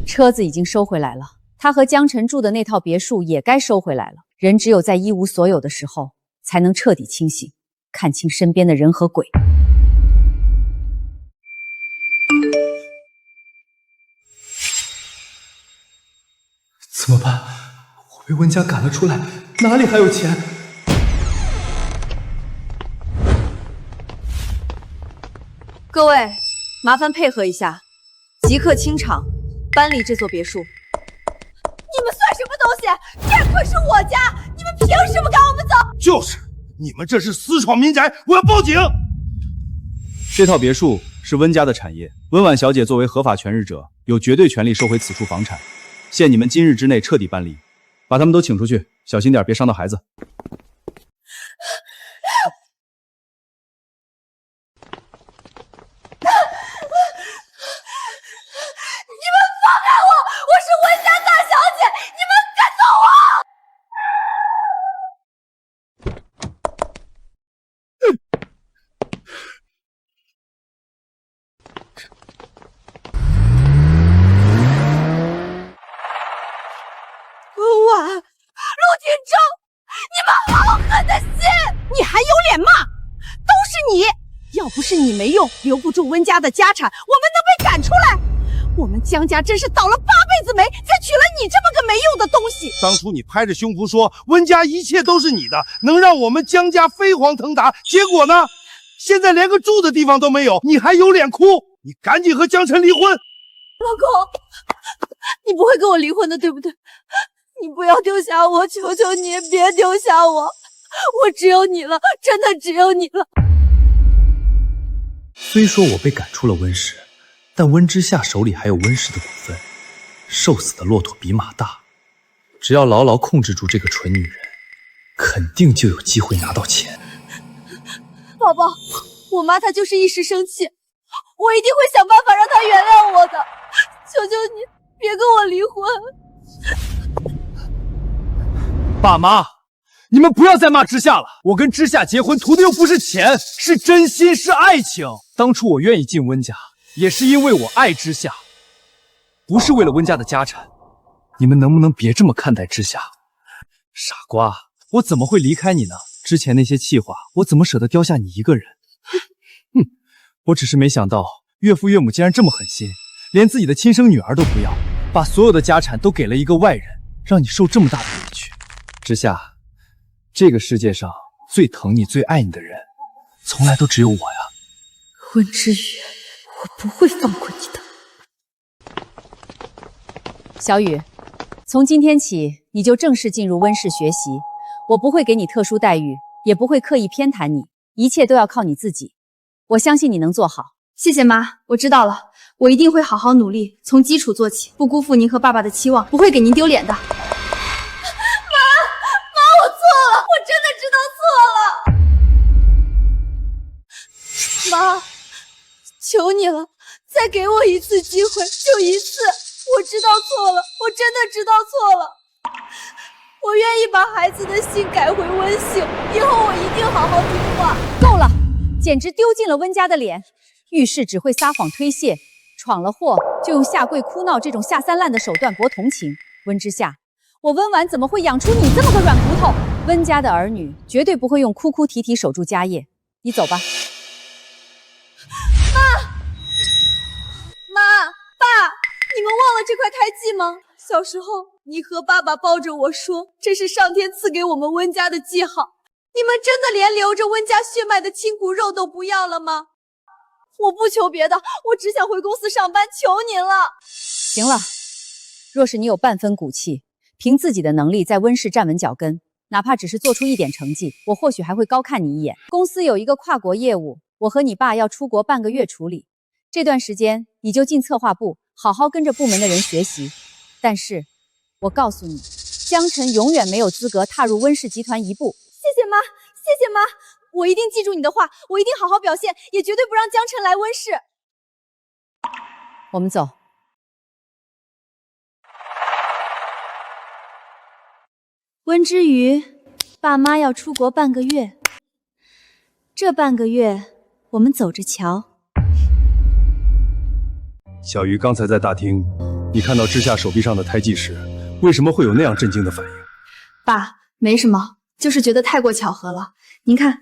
车子已经收回来了，他和江晨住的那套别墅也该收回来了。人只有在一无所有的时候，才能彻底清醒，看清身边的人和鬼。怎么办？我被温家赶了出来，哪里还有钱？各位，麻烦配合一下，即刻清场，搬离这座别墅。你们算什么东西？这可是我家，你们凭什么赶我们走？就是，你们这是私闯民宅，我要报警！这套别墅是温家的产业，温婉小姐作为合法权日者，有绝对权利收回此处房产。限你们今日之内彻底搬离，把他们都请出去，小心点，别伤到孩子。你们放开我！我是温家大小姐，你们赶走我！温婉，陆廷铮，你们好狠的心！你还有脸骂？都是你！要不是你没用，留不住温家的家产，我们能被赶出来？我们江家真是倒了8辈子霉，才娶了你这么个没用的东西。当初你拍着胸脯说温家一切都是你的，能让我们江家飞黄腾达，结果呢？现在连个住的地方都没有，你还有脸哭？你赶紧和江晨离婚！老公，你不会跟我离婚的，对不对？你不要丢下我，求求你别丢下我，我只有你了，真的只有你了。虽说我被赶出了温氏，但温之夏手里还有温氏的股份。瘦死的骆驼比马大，只要牢牢控制住这个蠢女人，肯定就有机会拿到钱。宝宝，我妈她就是一时生气，我一定会想办法让她原谅我的。求求你，别跟我离婚。爸妈，你们不要再骂之夏了。我跟之夏结婚图的又不是钱，是真心，是爱情。当初我愿意进温家，也是因为我爱之夏，不是为了温家的家产。你们能不能别这么看待之夏？傻瓜，我怎么会离开你呢？之前那些气话，我怎么舍得丢下你一个人？我只是没想到岳父岳母竟然这么狠心，连自己的亲生女儿都不要，把所有的家产都给了一个外人，让你受这么大的委屈。之夏，这个世界上最疼你、最爱你的人，从来都只有我呀。温之羽，我不会放过你的。小雨，从今天起，你就正式进入温氏学习。我不会给你特殊待遇，也不会刻意偏袒你，一切都要靠你自己。我相信你能做好，谢谢妈，我知道了，我一定会好好努力，从基础做起，不辜负您和爸爸的期望，不会给您丢脸的。妈，我错了，我真的知道错了。妈，求你了，再给我一次机会，就一次。我知道错了，我真的知道错了。我愿意把孩子的姓改回温姓，以后我一定好好听话。够了，简直丢尽了温家的脸。遇事只会撒谎推卸，闯了祸就用下跪哭闹这种下三滥的手段博同情。温之夏，我温婉怎么会养出你这么个软骨头？温家的儿女绝对不会用哭哭啼啼守住家业。你走吧。妈，爸，你们忘了这块胎记吗？小时候你和爸爸抱着我说，这是上天赐给我们温家的记号。你们真的连流着温家血脉的亲骨肉都不要了吗？我不求别的，我只想回公司上班，求您了。行了，若是你有半分骨气，凭自己的能力在温氏站稳脚跟，哪怕只是做出一点成绩，我或许还会高看你一眼。公司有一个跨国业务，我和你爸要出国半个月处理，这段时间你就进策划部，好好跟着部门的人学习。但是，我告诉你，江晨永远没有资格踏入温氏集团一步。谢谢妈，谢谢妈，我一定记住你的话，我一定好好表现，也绝对不让江晨来温氏。我们走。温之瑜，爸妈要出国半个月，这半个月我们走着瞧。小鱼刚才在大厅，你看到之夏手臂上的胎记时，为什么会有那样震惊的反应？爸，没什么，就是觉得太过巧合了。您看，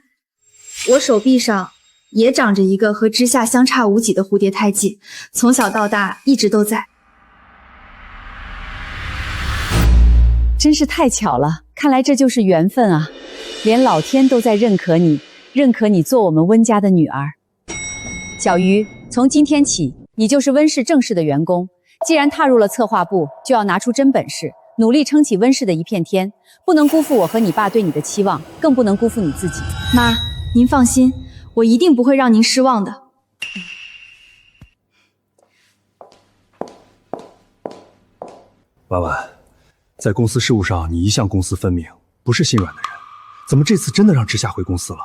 我手臂上也长着一个和之夏相差无几的蝴蝶胎记，从小到大一直都在。真是太巧了，看来这就是缘分啊！连老天都在认可你，认可你做我们温家的女儿。小鱼，从今天起，你就是温氏正式的员工。既然踏入了策划部，就要拿出真本事，努力撑起温氏的一片天，不能辜负我和你爸对你的期望，更不能辜负你自己。妈，您放心，我一定不会让您失望的。婉婉，在公司事务上，你一向公私分明，不是心软的人，怎么这次真的让之夏回公司了？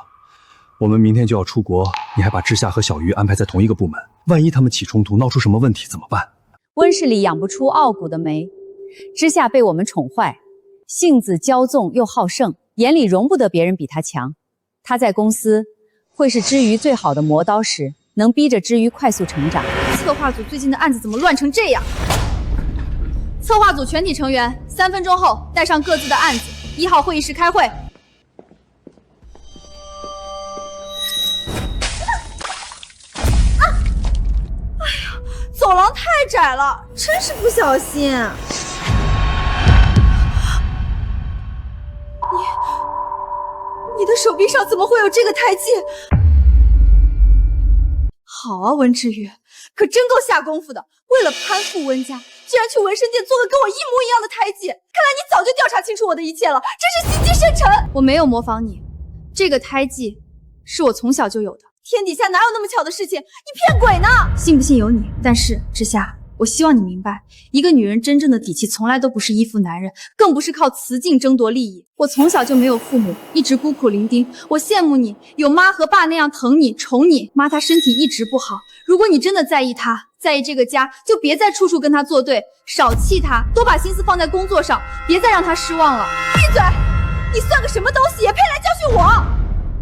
我们明天就要出国，你还把之夏和小鱼安排在同一个部门，万一他们起冲突，闹出什么问题怎么办？温氏里养不出傲骨的梅，之夏被我们宠坏，性子骄纵又好胜，眼里容不得别人比他强。他在公司会是之瑜最好的磨刀石，能逼着之瑜快速成长。策划组最近的案子怎么乱成这样？策划组全体成员，3分钟后带上各自的案子，1号会议室开会。走廊太窄了，真是不小心。你的手臂上怎么会有这个胎记？好啊，温之瑜，可真够下功夫的。为了攀附温家，居然去纹身店做个跟我一模一样的胎记。看来你早就调查清楚我的一切了，真是心机深沉。我没有模仿你，这个胎记是我从小就有的。天底下哪有那么巧的事情？你骗鬼呢！信不信由你。但是之夏，我希望你明白，一个女人真正的底气从来都不是依附男人，更不是靠雌竞争夺利益。我从小就没有父母，一直孤苦伶仃。我羡慕你有妈和爸那样疼你宠你。妈她身体一直不好，如果你真的在意她，在意这个家，就别再处处跟她作对，少气她，多把心思放在工作上，别再让她失望了。闭嘴！你算个什么东西，也配来教训我？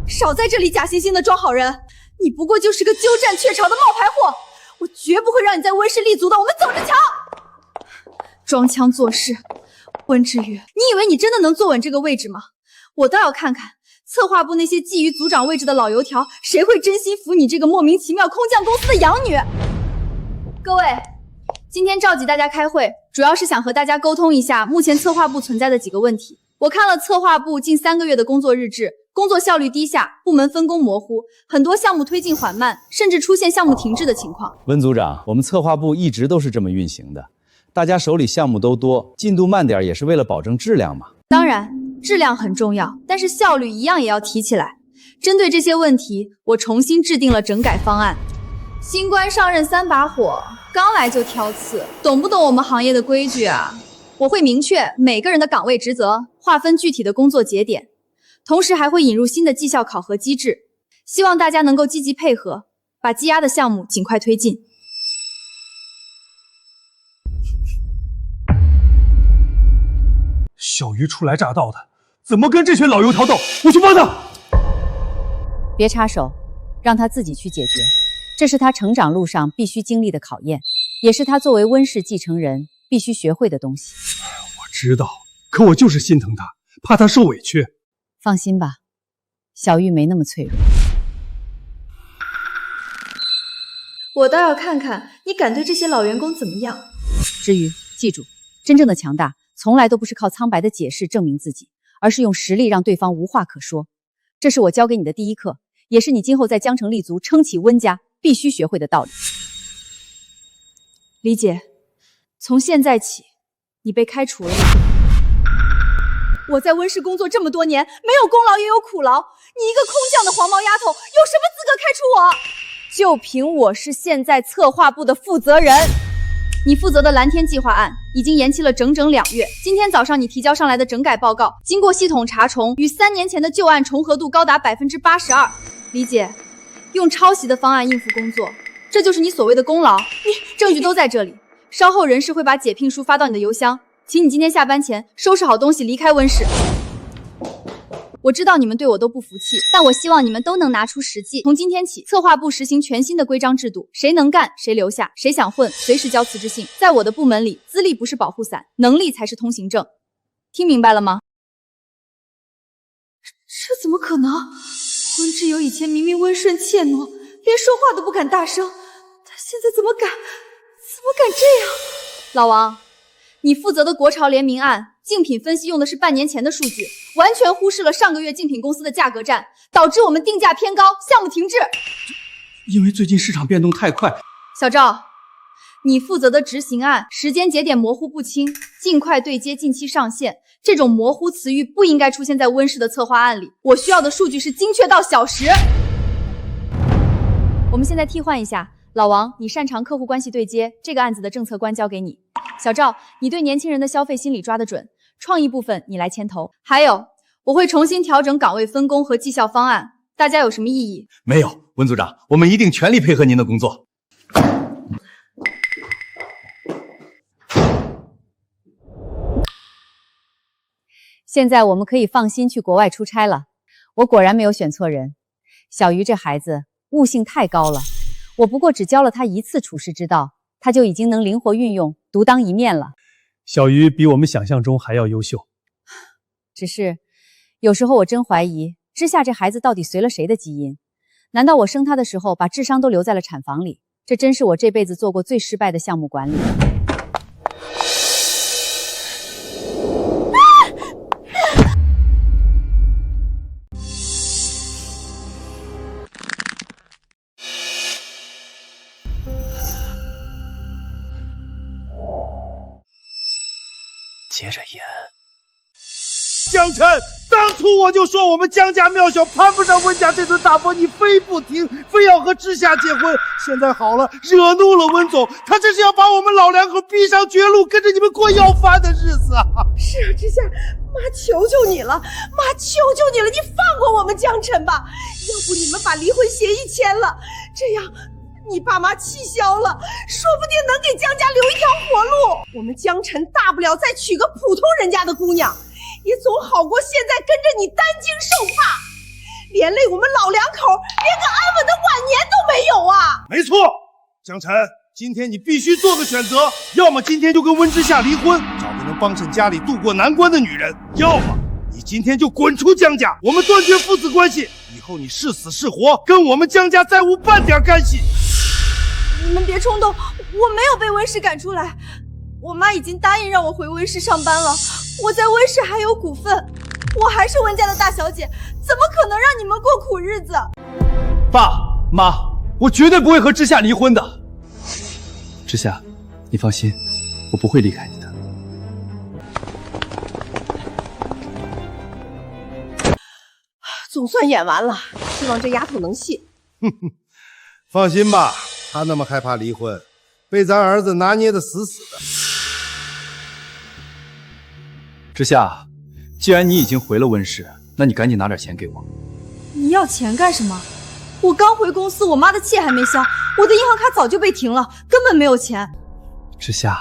少在这里假惺惺的装好人，你不过就是个鸠占鹊巢的冒牌货，我绝不会让你在温氏立足的。我们走着瞧。装腔作势，温之瑜，你以为你真的能坐稳这个位置吗？我倒要看看策划部那些觊觎组长位置的老油条，谁会真心服你这个莫名其妙空降公司的养女？各位，今天召集大家开会，主要是想和大家沟通一下目前策划部存在的几个问题。我看了策划部近3个月的工作日志，工作效率低下，部门分工模糊，很多项目推进缓慢，甚至出现项目停滞的情况。温组长，我们策划部一直都是这么运行的，大家手里项目都多，进度慢点也是为了保证质量嘛。当然，质量很重要，但是效率一样也要提起来。针对这些问题，我重新制定了整改方案。新官上任3把火，刚来就挑刺，懂不懂我们行业的规矩啊？我会明确每个人的岗位职责，划分具体的工作节点，同时还会引入新的绩效考核机制，希望大家能够积极配合，把积压的项目尽快推进。小鱼初来乍到的，怎么跟这群老油条斗？我去帮他。别插手，让他自己去解决。这是他成长路上必须经历的考验，也是他作为温氏继承人必须学会的东西。我知道，可我就是心疼他，怕他受委屈。放心吧，小玉没那么脆弱。我倒要看看你敢对这些老员工怎么样。至于记住，真正的强大从来都不是靠苍白的解释证明自己，而是用实力让对方无话可说。这是我教给你的第一课，也是你今后在江城立足、撑起温家必须学会的道理。李姐，从现在起，你被开除了。我在温氏工作这么多年，没有功劳也有苦劳，你一个空降的黄毛丫头，有什么资格开除我？就凭我是现在策划部的负责人。你负责的蓝天计划案已经延期了整整2月。今天早上你提交上来的整改报告，经过系统查重，与3年前的旧案重合度高达82%。李姐，用抄袭的方案应付工作，这就是你所谓的功劳？证据都在这里。稍后人事会把解聘书发到你的邮箱，请你今天下班前收拾好东西离开温氏。我知道你们对我都不服气，但我希望你们都能拿出实际。从今天起，策划部实行全新的规章制度，谁能干谁留下，谁想混随时交辞职信。在我的部门里，资历不是保护伞，能力才是通行证。听明白了吗？这怎么可能？温之友以前明明温顺怯懦，连说话都不敢大声，他现在怎么敢这样？老王，你负责的国潮联名案竞品分析用的是半年前的数据，完全忽视了上个月竞品公司的价格战，导致我们定价偏高，项目停滞。因为最近市场变动太快。小赵，你负责的执行案时间节点模糊不清，尽快对接，近期上线。这种模糊词语不应该出现在温氏的策划案里。我需要的数据是精确到小时。我们现在替换一下，老王，你擅长客户关系对接，这个案子的政策官交给你。小赵，你对年轻人的消费心理抓得准，创意部分你来牵头。还有，我会重新调整岗位分工和绩效方案，大家有什么异议？没有，温组长，我们一定全力配合您的工作。现在我们可以放心去国外出差了。我果然没有选错人，小鱼这孩子悟性太高了。我不过只教了他1次处世之道，他就已经能灵活运用，独当一面了。小鱼比我们想象中还要优秀。只是有时候我真怀疑之夏这孩子到底随了谁的基因？难道我生他的时候把智商都留在了产房里？这真是我这辈子做过最失败的项目管理。接着演。江辰，当初我就说我们江家庙小攀不上温家这顿大风，你非不听，非要和之夏结婚。现在好了，惹怒了温总，他这是要把我们老两口逼上绝路，跟着你们过要饭的日子啊！是啊，之夏，妈求求你了，妈求求你了，你放过我们江辰吧，要不你们把离婚协议签了，这样你爸妈气消了，说不定能给江家留一条活路。我们江辰大不了再娶个普通人家的姑娘，也总好过现在跟着你担惊受怕，连累我们老两口连个安稳的晚年都没有啊！没错，江辰，今天你必须做个选择，要么今天就跟温之夏离婚，找个能帮衬家里渡过难关的女人，要么你今天就滚出江家，我们断绝父子关系，以后你是死是活，跟我们江家再无半点干系。你们别冲动，我没有被温氏赶出来，我妈已经答应让我回温氏上班了，我在温氏还有股份，我还是温家的大小姐，怎么可能让你们过苦日子？爸妈，我绝对不会和之夏离婚的。之夏，你放心，我不会离开你的。总算演完了，希望这丫头能信。放心吧，他那么害怕离婚，被咱儿子拿捏的死死的。之夏，既然你已经回了温氏，那你赶紧拿点钱给我。你要钱干什么？我刚回公司，我妈的气还没消，我的银行卡早就被停了，根本没有钱。之夏，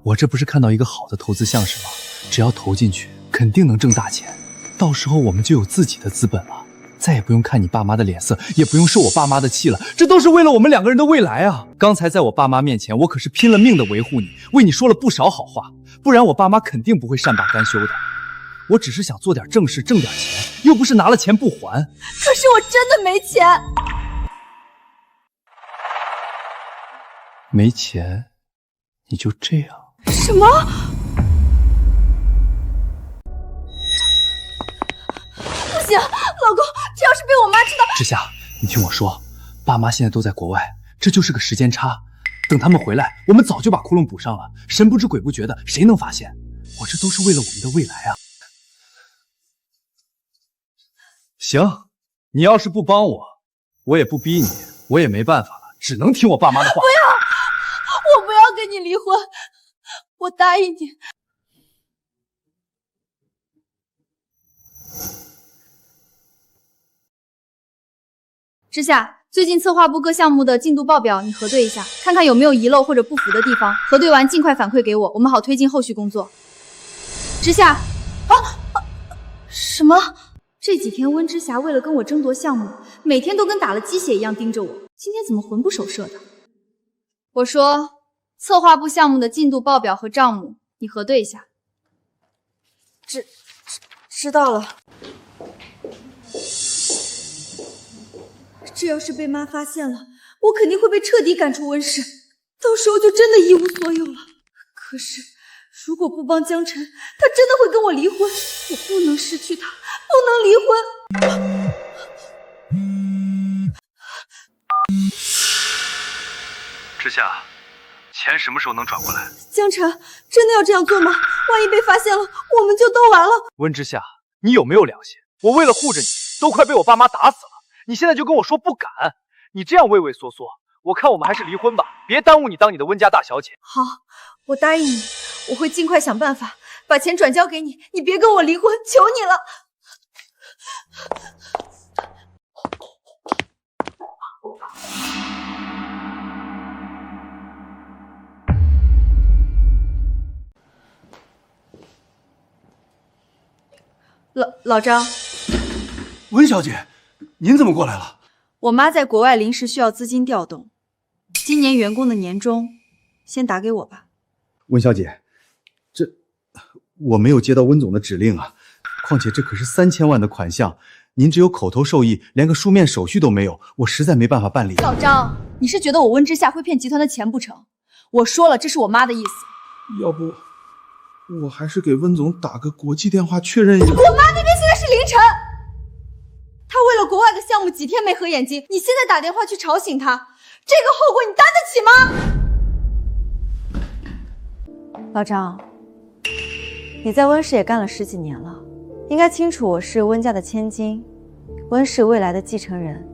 我这不是看到一个好的投资项是吗？只要投进去，肯定能挣大钱，到时候我们就有自己的资本了，再也不用看你爸妈的脸色，也不用受我爸妈的气了，这都是为了我们两个人的未来啊！刚才在我爸妈面前，我可是拼了命的维护你，为你说了不少好话，不然我爸妈肯定不会善罢甘休的。我只是想做点正事，挣点钱，又不是拿了钱不还。可是我真的没钱。没钱，你就这样？什么？不行，老公，这要是被我妈知道……之夏，你听我说，爸妈现在都在国外，这就是个时间差。等他们回来，我们早就把窟窿补上了，神不知鬼不觉的，谁能发现？我这都是为了我们的未来啊！行，你要是不帮我，我也不逼你，我也没办法了，只能听我爸妈的话。不要，我不要跟你离婚，我答应你。之夏，最近策划部各项目的进度报表你核对一下，看看有没有遗漏或者不符的地方，核对完尽快反馈给我，我们好推进后续工作。之夏，什么？这几天温之霞为了跟我争夺项目，每天都跟打了鸡血一样盯着我，今天怎么魂不守舍的？我说，策划部项目的进度报表和账目你核对一下。知道了。这要是被妈发现了，我肯定会被彻底赶出温氏，到时候就真的一无所有了。可是如果不帮江晨，他真的会跟我离婚，我不能失去他，不能离婚。之夏，钱什么时候能转过来？江晨，真的要这样做吗？万一被发现了，我们就都完了。温之夏，你有没有良心？我为了护着你，都快被我爸妈打死了，你现在就跟我说不敢？你这样畏畏缩缩，我看我们还是离婚吧，别耽误你当你的温家大小姐。好，我答应你，我会尽快想办法把钱转交给你，你别跟我离婚，求你了。老张，温小姐，您怎么过来了？我妈在国外临时需要资金调动，今年员工的年终先打给我吧。温小姐，我没有接到温总的指令啊，况且这可是3000万的款项，您只有口头授意，连个书面手续都没有，我实在没办法办理。老张，你是觉得我温之夏会骗集团的钱不成？我说了，这是我妈的意思。要不我还是给温总打个国际电话确认一下。我妈那边现在是凌晨，她为了国外的项目几天没合眼睛，你现在打电话去吵醒她，这个后果你担得起吗？老张，你在温氏也干了10几年了，应该清楚我是温家的千金，温氏未来的继承人。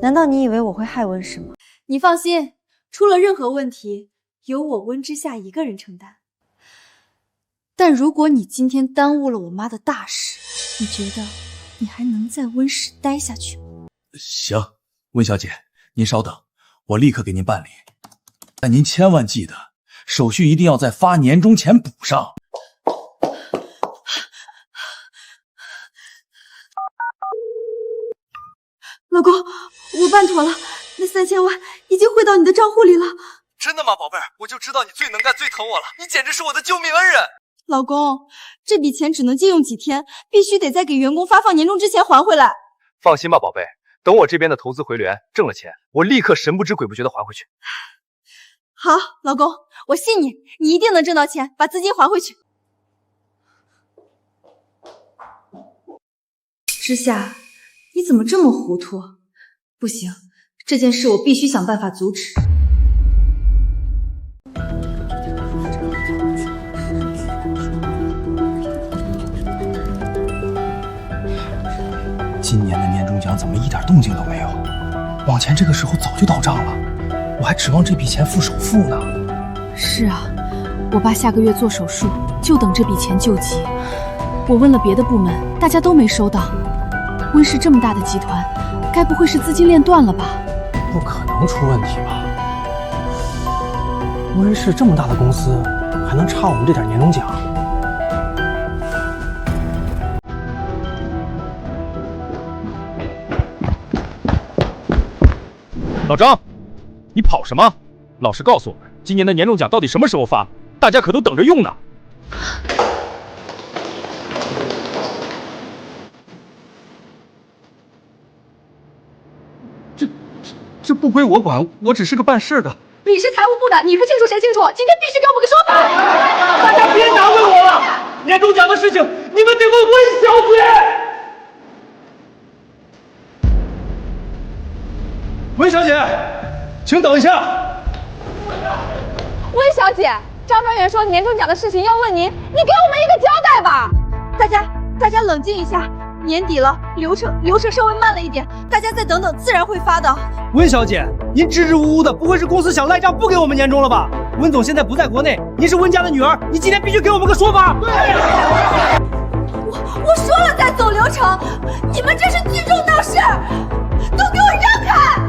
难道你以为我会害温氏吗？你放心，出了任何问题，由我温之夏一个人承担。但如果你今天耽误了我妈的大事，你觉得你还能在温氏待下去吗？行，温小姐，您稍等，我立刻给您办理。但您千万记得，手续一定要在发年终前补上。老公，我办妥了，那3000万已经汇到你的账户里了。真的吗，宝贝儿？我就知道你最能干、最疼我了，你简直是我的救命恩人。老公，这笔钱只能借用几天，必须得在给员工发放年终之前还回来。放心吧，宝贝，等我这边的投资回流，挣了钱，我立刻神不知鬼不觉的还回去。好，老公，我信你，你一定能挣到钱，把资金还回去。之夏，你怎么这么糊涂？不行，这件事我必须想办法阻止。今年的年终奖怎么一点动静都没有？往前这个时候早就到账了，我还指望这笔钱付首付呢。是啊，我爸下个月做手术，就等这笔钱救急。我问了别的部门，大家都没收到。温氏这么大的集团，该不会是资金链断了吧？不可能出问题吧？温氏这么大的公司，还能差我们这点年终奖？老张，你跑什么？老实告诉我们，今年的年终奖到底什么时候发？大家可都等着用呢。这不归我管，我只是个办事的。你是财务部的，你是清楚谁清楚？今天必须给我们个说法！大家别难为我了，年终奖的事情你们得问温小姐。温小姐，请等一下。温小姐，张专员说年终奖的事情要问您，你给我们一个交代吧。大家冷静一下，年底了，流程稍微慢了一点，大家再等等，自然会发的。温小姐，您支支吾吾的，不会是公司想赖账不给我们年终了吧？温总现在不在国内，您是温家的女儿，你今天必须给我们个说法。对，我说了再走流程，你们这是聚众闹事，都给我让开！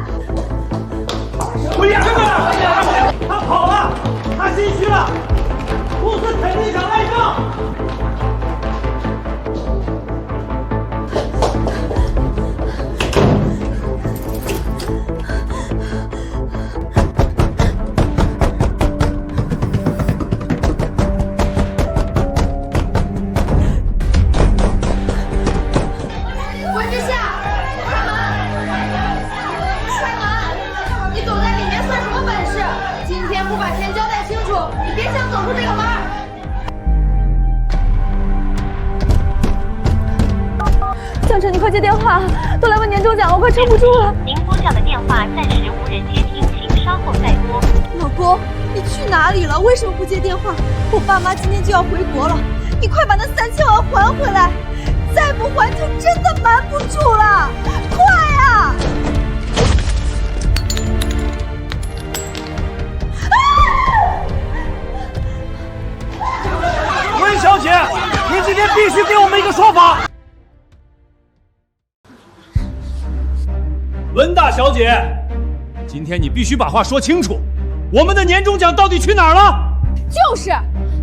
我让开！他跑了，他心虚了，公司肯定想赖账。向晨，你快接电话，都来问年终奖，我快撑不住了。您拨叫的电话暂时无人接听，请稍后再拨。老公，你去哪里了？为什么不接电话？我爸妈今天就要回国了，你快把那3000万还回来，再不还就真的瞒不住了，快啊！温小姐，您今天必须给我们一个说法。温大小姐，今天你必须把话说清楚，我们的年终奖到底去哪儿了？就是，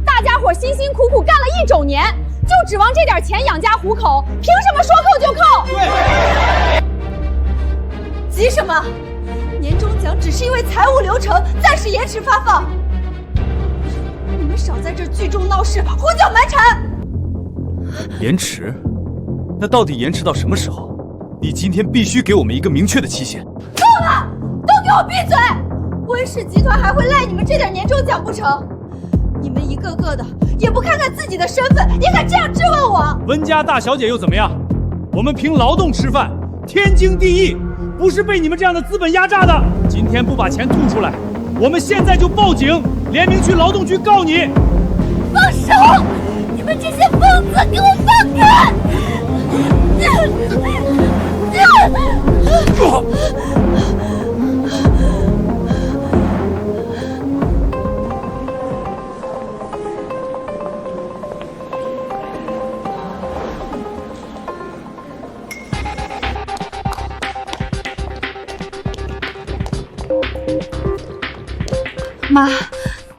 大家伙辛辛苦苦干了1整年，就指望这点钱养家糊口，凭什么说扣就扣？对，急什么？年终奖只是因为财务流程暂时延迟发放，你们少在这聚众闹事，胡搅蛮缠。延迟？那到底延迟到什么时候？你今天必须给我们一个明确的期限。够了，都给我闭嘴！温氏集团还会赖你们这点年终奖不成？你们一个个的也不看看自己的身份，也敢这样质问我？温家大小姐又怎么样？我们凭劳动吃饭，天经地义，不是被你们这样的资本压榨的。今天不把钱吐出来，我们现在就报警，联名去劳动局告你。放手！你们这些疯子，给我放开！妈，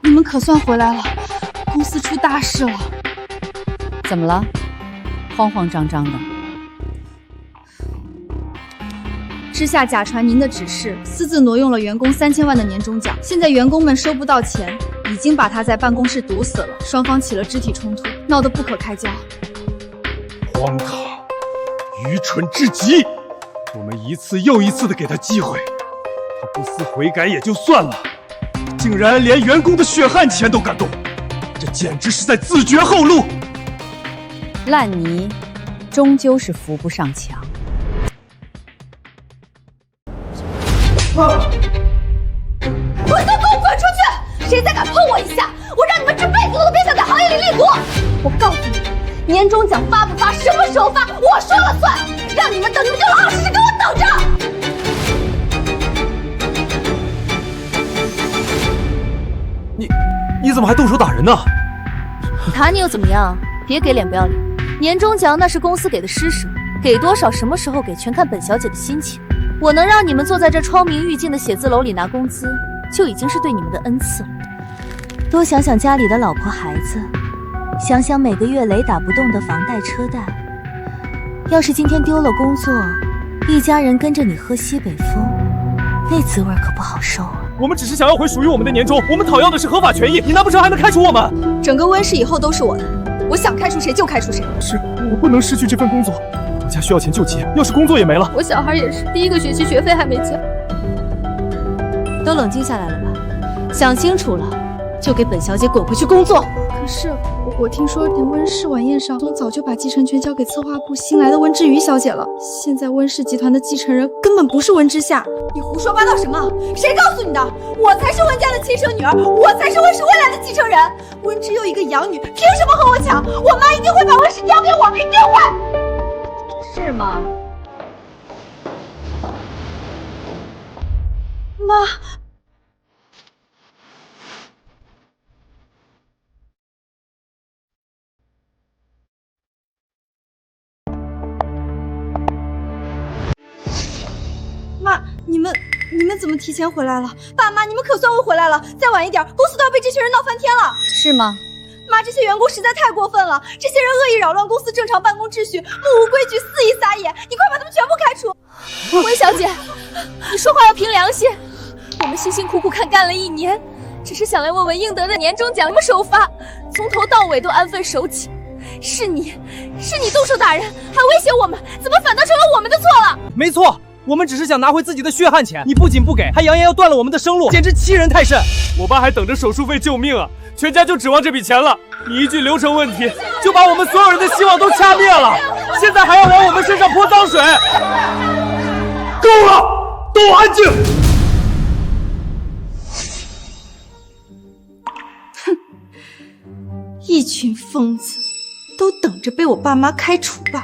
你们可算回来了，公司出大事了。怎么了？慌慌张张的。知下假传您的指示，私自挪用了员工3000万的年终奖，现在员工们收不到钱，已经把他在办公室毒死了，双方起了肢体冲突，闹得不可开交。荒唐，愚蠢至极！我们一次又一次的给他机会，他不思悔改也就算了，竟然连员工的血汗钱都敢动，这简直是在自掘后路。烂泥终究是扶不上墙。我说给我滚出去！谁再敢碰我一下，我让你们这辈子都别想在行业里立足！我告诉你们，年终奖发不发，什么时候发，我说了算！让你们等，你们就老老实实给我等着！你怎么还动手打人呢？打你又怎么样？别给脸不要脸。年终奖那是公司给的施舍，给多少什么时候给全看本小姐的心情。我能让你们坐在这窗明玉净的写字楼里拿工资，就已经是对你们的恩赐了。多想想家里的老婆孩子，想想每个月雷打不动的房贷车贷。要是今天丢了工作，一家人跟着你喝西北风，那滋味可不好受啊。我们只是想要回属于我们的年终，我们讨要的是合法权益，你难不成还能开除我们？整个温室以后都是我的，我想开除谁就开除谁。是我不能失去这份工作，我家需要钱救急，要是工作也没了。我小孩也是，第1个学期学费还没交。都冷静下来了吧？想清楚了，就给本小姐滚回去工作。可是我听说连温室晚宴上都早就把继承权交给策划部新来的温之瑜小姐了。现在温氏集团的继承人根本不是温之夏。你胡说八道什么？谁告诉你的？我才是温家的亲生女儿，我才是温氏未来的继承人。温之又一个养女，凭什么和我抢？我妈一定会把温氏交给我，一定会。是吗？妈。妈，你们怎么提前回来了？爸妈，你们可算会回来了！再晚一点，公司都要被这群人闹翻天了。是吗？妈，这些员工实在太过分了！这些人恶意扰乱公司正常办公秩序，目无规矩，肆意撒野！你快把他们全部开除！温小姐，你说话要凭良心。我们辛辛苦苦干了1年，只是想来问问应得的年终奖什么时候发，从头到尾都安分守己。是你动手打人，还威胁我们，怎么反倒成了我们的错了？没错。我们只是想拿回自己的血汗钱，你不仅不给，还扬言要断了我们的生路，简直欺人太甚！我爸还等着手术费救命啊，全家就指望这笔钱了。你一句流程问题，就把我们所有人的希望都掐灭了，现在还要往我们身上泼脏水！够了，都安静！哼，一群疯子，都等着被我爸妈开除吧。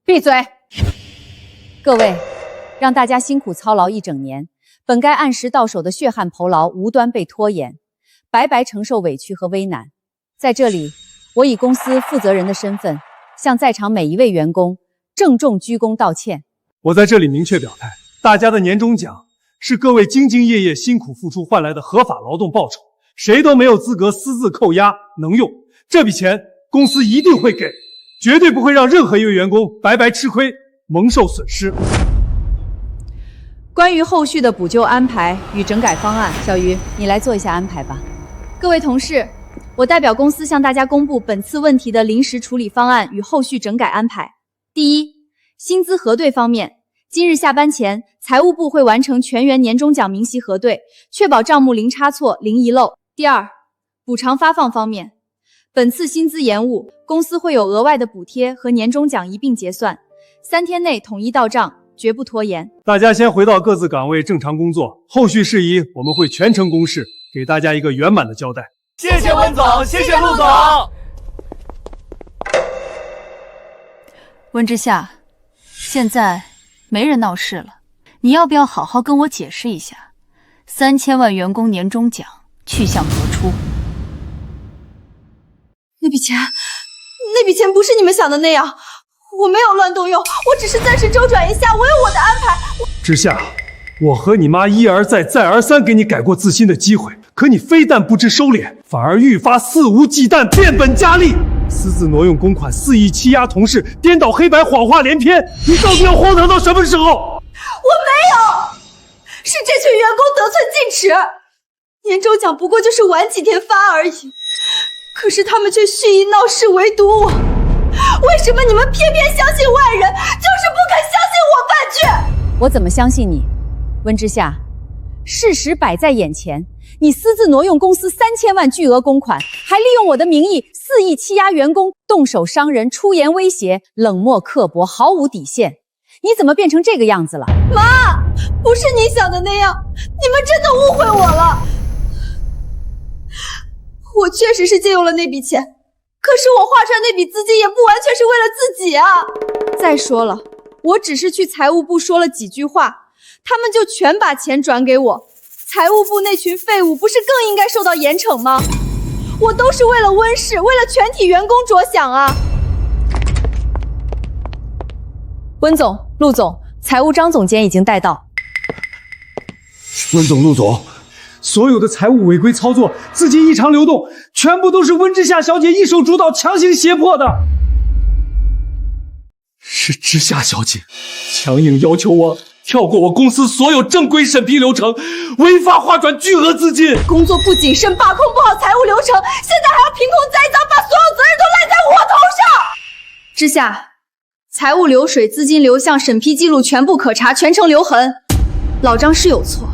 闭嘴！各位，让大家辛苦操劳1整年，本该按时到手的血汗酬劳无端被拖延，白白承受委屈和危难。在这里，我以公司负责人的身份，向在场每一位员工郑重鞠躬道歉。我在这里明确表态，大家的年终奖是各位兢兢业业、辛苦付出换来的合法劳动报酬，谁都没有资格私自扣押能用。这笔钱公司一定会给，绝对不会让任何一位员工白白吃亏，蒙受损失。关于后续的补救安排与整改方案，小鱼，你来做一下安排吧。各位同事，我代表公司向大家公布本次问题的临时处理方案与后续整改安排。第一，薪资核对方面，今日下班前，财务部会完成全员年终奖明细核对，确保账目零差错、零遗漏。第二，补偿发放方面，本次薪资延误，公司会有额外的补贴和年终奖一并结算，3天内统一到账，绝不拖延。大家先回到各自岗位正常工作，后续事宜我们会全程公示，给大家一个圆满的交代。谢谢温总，谢谢陆总。温之夏，现在没人闹事了，你要不要好好跟我解释一下，3000万员工年终奖去向何处？那笔钱不是你们想的那样，我没有乱动用，我只是暂时周转一下，我有我的安排。之夏，我和你妈一而再再而三给你改过自新的机会，可你非但不知收敛，反而愈发肆无忌惮，变本加厉，私自挪用公款，肆意欺压同事，颠倒黑白，谎话连篇。你到底要荒唐到什么时候？我没有，是这群员工得寸进尺，年终奖不过就是晚几天发而已，可是他们却蓄意闹事，围堵我。为什么你们偏偏相信外人，就是不肯相信我半句？我怎么相信你？温之夏，事实摆在眼前，你私自挪用公司3000万巨额公款，还利用我的名义私肆意欺压员工，动手伤人，出言威胁，冷漠刻薄，毫无底线。你怎么变成这个样子了？妈，不是你想的那样，你们真的误会我了。我确实是借用了那笔钱，可是我划船那笔资金也不完全是为了自己啊。再说了，我只是去财务部说了几句话，他们就全把钱转给我。财务部那群废物不是更应该受到严惩吗？我都是为了温氏，为了全体员工着想啊。温总、陆总，财务张总监已经带到。温总、陆总，所有的财务违规操作、资金异常流动，全部都是温之夏小姐一手主导、强行胁迫的。是之夏小姐强硬要求我跳过我公司所有正规审批流程，违法划转巨额资金。工作不谨慎，把控不好财务流程，现在还要凭空栽赃，把所有责任都赖在我头上。之夏，财务流水、资金流向、审批记录全部可查，全程留痕。老张是有错，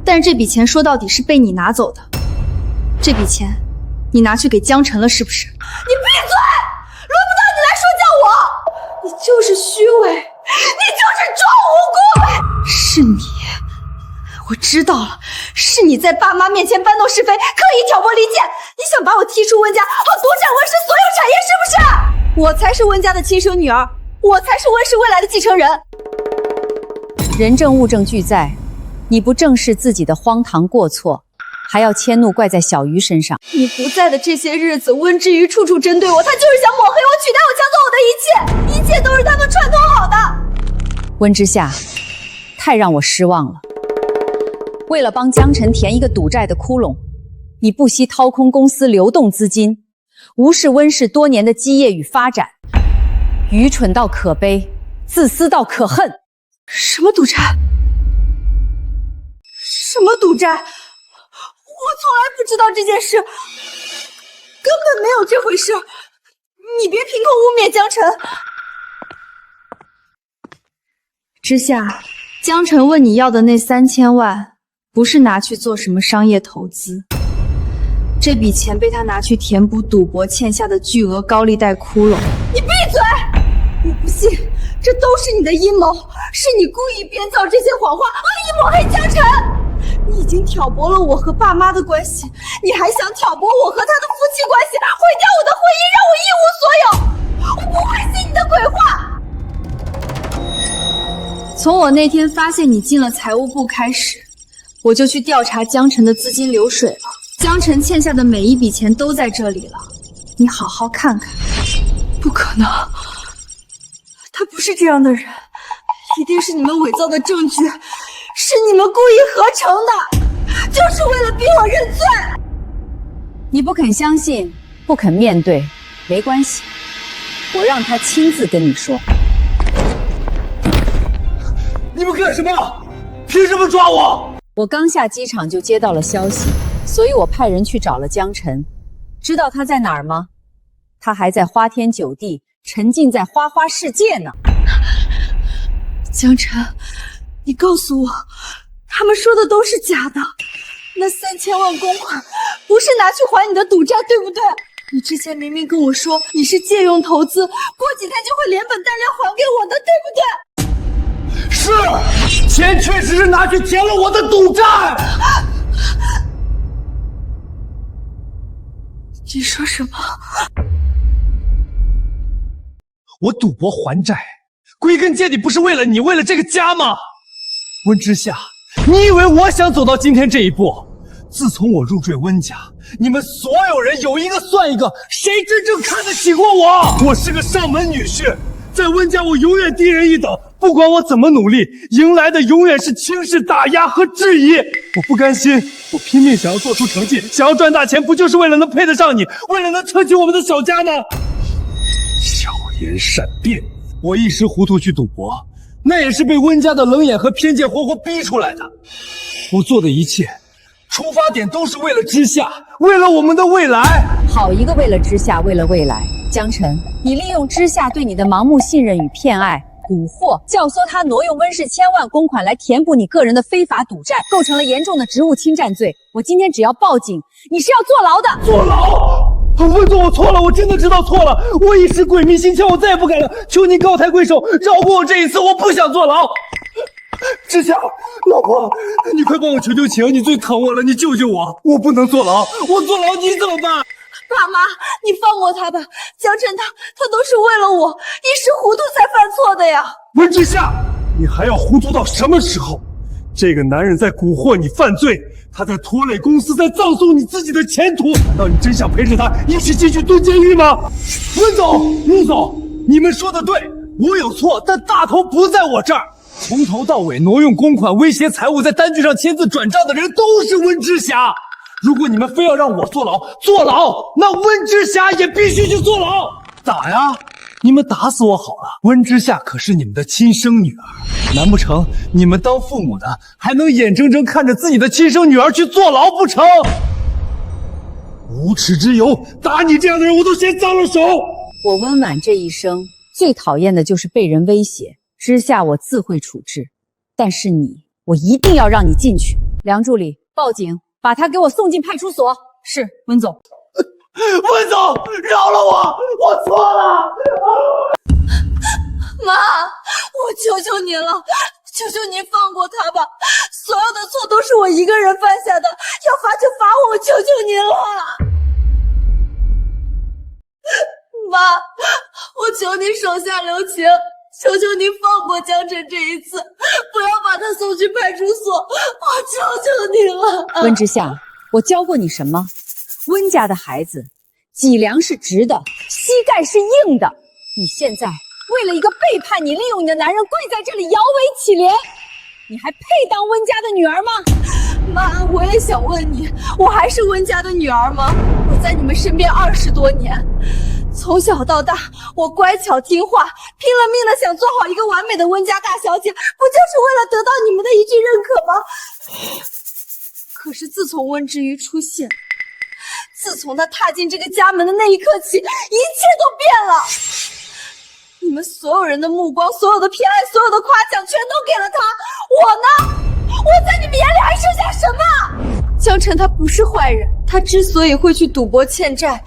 但是这笔钱说到底是被你拿走的。这笔钱你拿去给江晨了，是不是？你闭嘴！轮不到你来说教我！你就是虚伪，你就是装无辜！是你，我知道了，是你在爸妈面前搬弄是非，刻意挑拨离间，你想把我踢出温家，好独占温氏所有产业，是不是？我才是温家的亲生女儿，我才是温氏未来的继承人。人证物证俱在，你不正视自己的荒唐过错，还要迁怒怪在小鱼身上。你不在的这些日子，温之瑜处处针对我，他就是想抹黑我，取代我，抢走我的一切，一切都是他们串通好的。温之夏，太让我失望了。为了帮江晨填一个赌债的窟窿，你不惜掏空公司流动资金，无视温氏多年的基业与发展，愚蠢到可悲，自私到可恨。什么赌债？什么赌债？我从来不知道这件事，根本没有这回事。你别凭空污蔑江晨。之夏，江晨问你要的那3000万，不是拿去做什么商业投资，这笔钱被他拿去填补赌博欠下的巨额高利贷窟窿。你闭嘴！我不信，这都是你的阴谋，是你故意编造这些谎话，恶意抹黑江晨。你已经挑拨了我和爸妈的关系，你还想挑拨我和他的夫妻关系，毁掉我的婚姻，让我一无所有。我不会信你的鬼话。从我那天发现你进了财务部开始，我就去调查江晨的资金流水了。江晨欠下的每一笔钱都在这里了，你好好看看。不可能，他不是这样的人，一定是你们伪造的证据，是你们故意合成的，就是为了逼我认罪。你不肯相信，不肯面对，没关系，我让他亲自跟你说。你们干什么？凭什么抓我？我刚下机场就接到了消息，所以我派人去找了江晨。知道他在哪儿吗？他还在花天酒地，沉浸在花花世界呢。江晨，你告诉我，他们说的都是假的。那3000万公款不是拿去还你的赌债，对不对？你之前明明跟我说你是借用投资，过几天就会连本带利还给我的，对不对？是，钱确实是拿去填了我的赌债。你说什么？我赌博还债，归根结底不是为了你，为了这个家吗？温之夏，你以为我想走到今天这一步？自从我入赘温家，你们所有人有一个算一个，谁真正看得起过我？我是个上门女婿，在温家我永远低人一等，不管我怎么努力，迎来的永远是轻视、打压和质疑。我不甘心，我拼命想要做出成绩，想要赚大钱，不就是为了能配得上你，为了能撑起我们的小家吗？巧言善辩，我一时糊涂去赌博，那也是被温家的冷眼和偏见活活逼出来的。我做的一切出发点都是为了之夏，为了我们的未来。好一个为了之夏，为了未来。江晨，你利用之夏对你的盲目信任与骗爱，蛊惑教唆他挪用温氏1000万公款来填补你个人的非法赌债，构成了严重的职务侵占罪。我今天只要报警，你是要坐牢的。坐牢？温总，我错了，我真的知道错了，我一时鬼迷心窍，我再也不敢了，求您高抬贵手，饶过我这一次，我不想坐牢。之夏，老婆，你快帮我求求情，你最疼我了，你救救我，我不能坐牢，我坐牢你怎么办？爸妈，你放过他吧，江辰他都是为了我，一时糊涂才犯错的呀。温之夏，你还要糊涂到什么时候？这个男人在蛊惑你犯罪，他在拖累公司，在葬送你自己的前途。难道你真想陪着他一起进去蹲监狱吗？温总、陆总，你们说的对，我有错，但大头不在我这儿。从头到尾挪用公款、威胁财物、在单据上签字转账的人都是温之霞。如果你们非要让我坐牢，那温之霞也必须去坐牢。打呀！你们打死我好了。温之夏可是你们的亲生女儿，难不成你们当父母的还能眼睁睁看着自己的亲生女儿去坐牢不成？无耻之尤，打你这样的人我都嫌脏了手。我温婉这一生最讨厌的就是被人威胁，之下我自会处置，但是你，我一定要让你进去。梁助理，报警，把他给我送进派出所。是，温总。温总，饶了我，我错了。妈，我求求您了，求求您放过他吧，所有的错都是我一个人犯下的，要罚就罚我，求求您了。妈，我求您手下留情，求求您放过江辰这一次，不要把他送去派出所，我求求您了。温之夏，我教过你什么？温家的孩子，脊梁是直的，膝盖是硬的。你现在为了一个背叛你、利用你的男人，跪在这里摇尾乞怜，你还配当温家的女儿吗？妈，我也想问你，我还是温家的女儿吗？我在你们身边20多年，从小到大，我乖巧听话，拼了命的想做好一个完美的温家大小姐，不就是为了得到你们的一句认可吗？可是自从温之瑜出现，自从他踏进这个家门的那一刻起，一切都变了。你们所有人的目光、所有的偏爱、所有的夸奖，全都给了他。我呢？我在你们眼里还剩下什么？江辰他不是坏人，他之所以会去赌博欠债，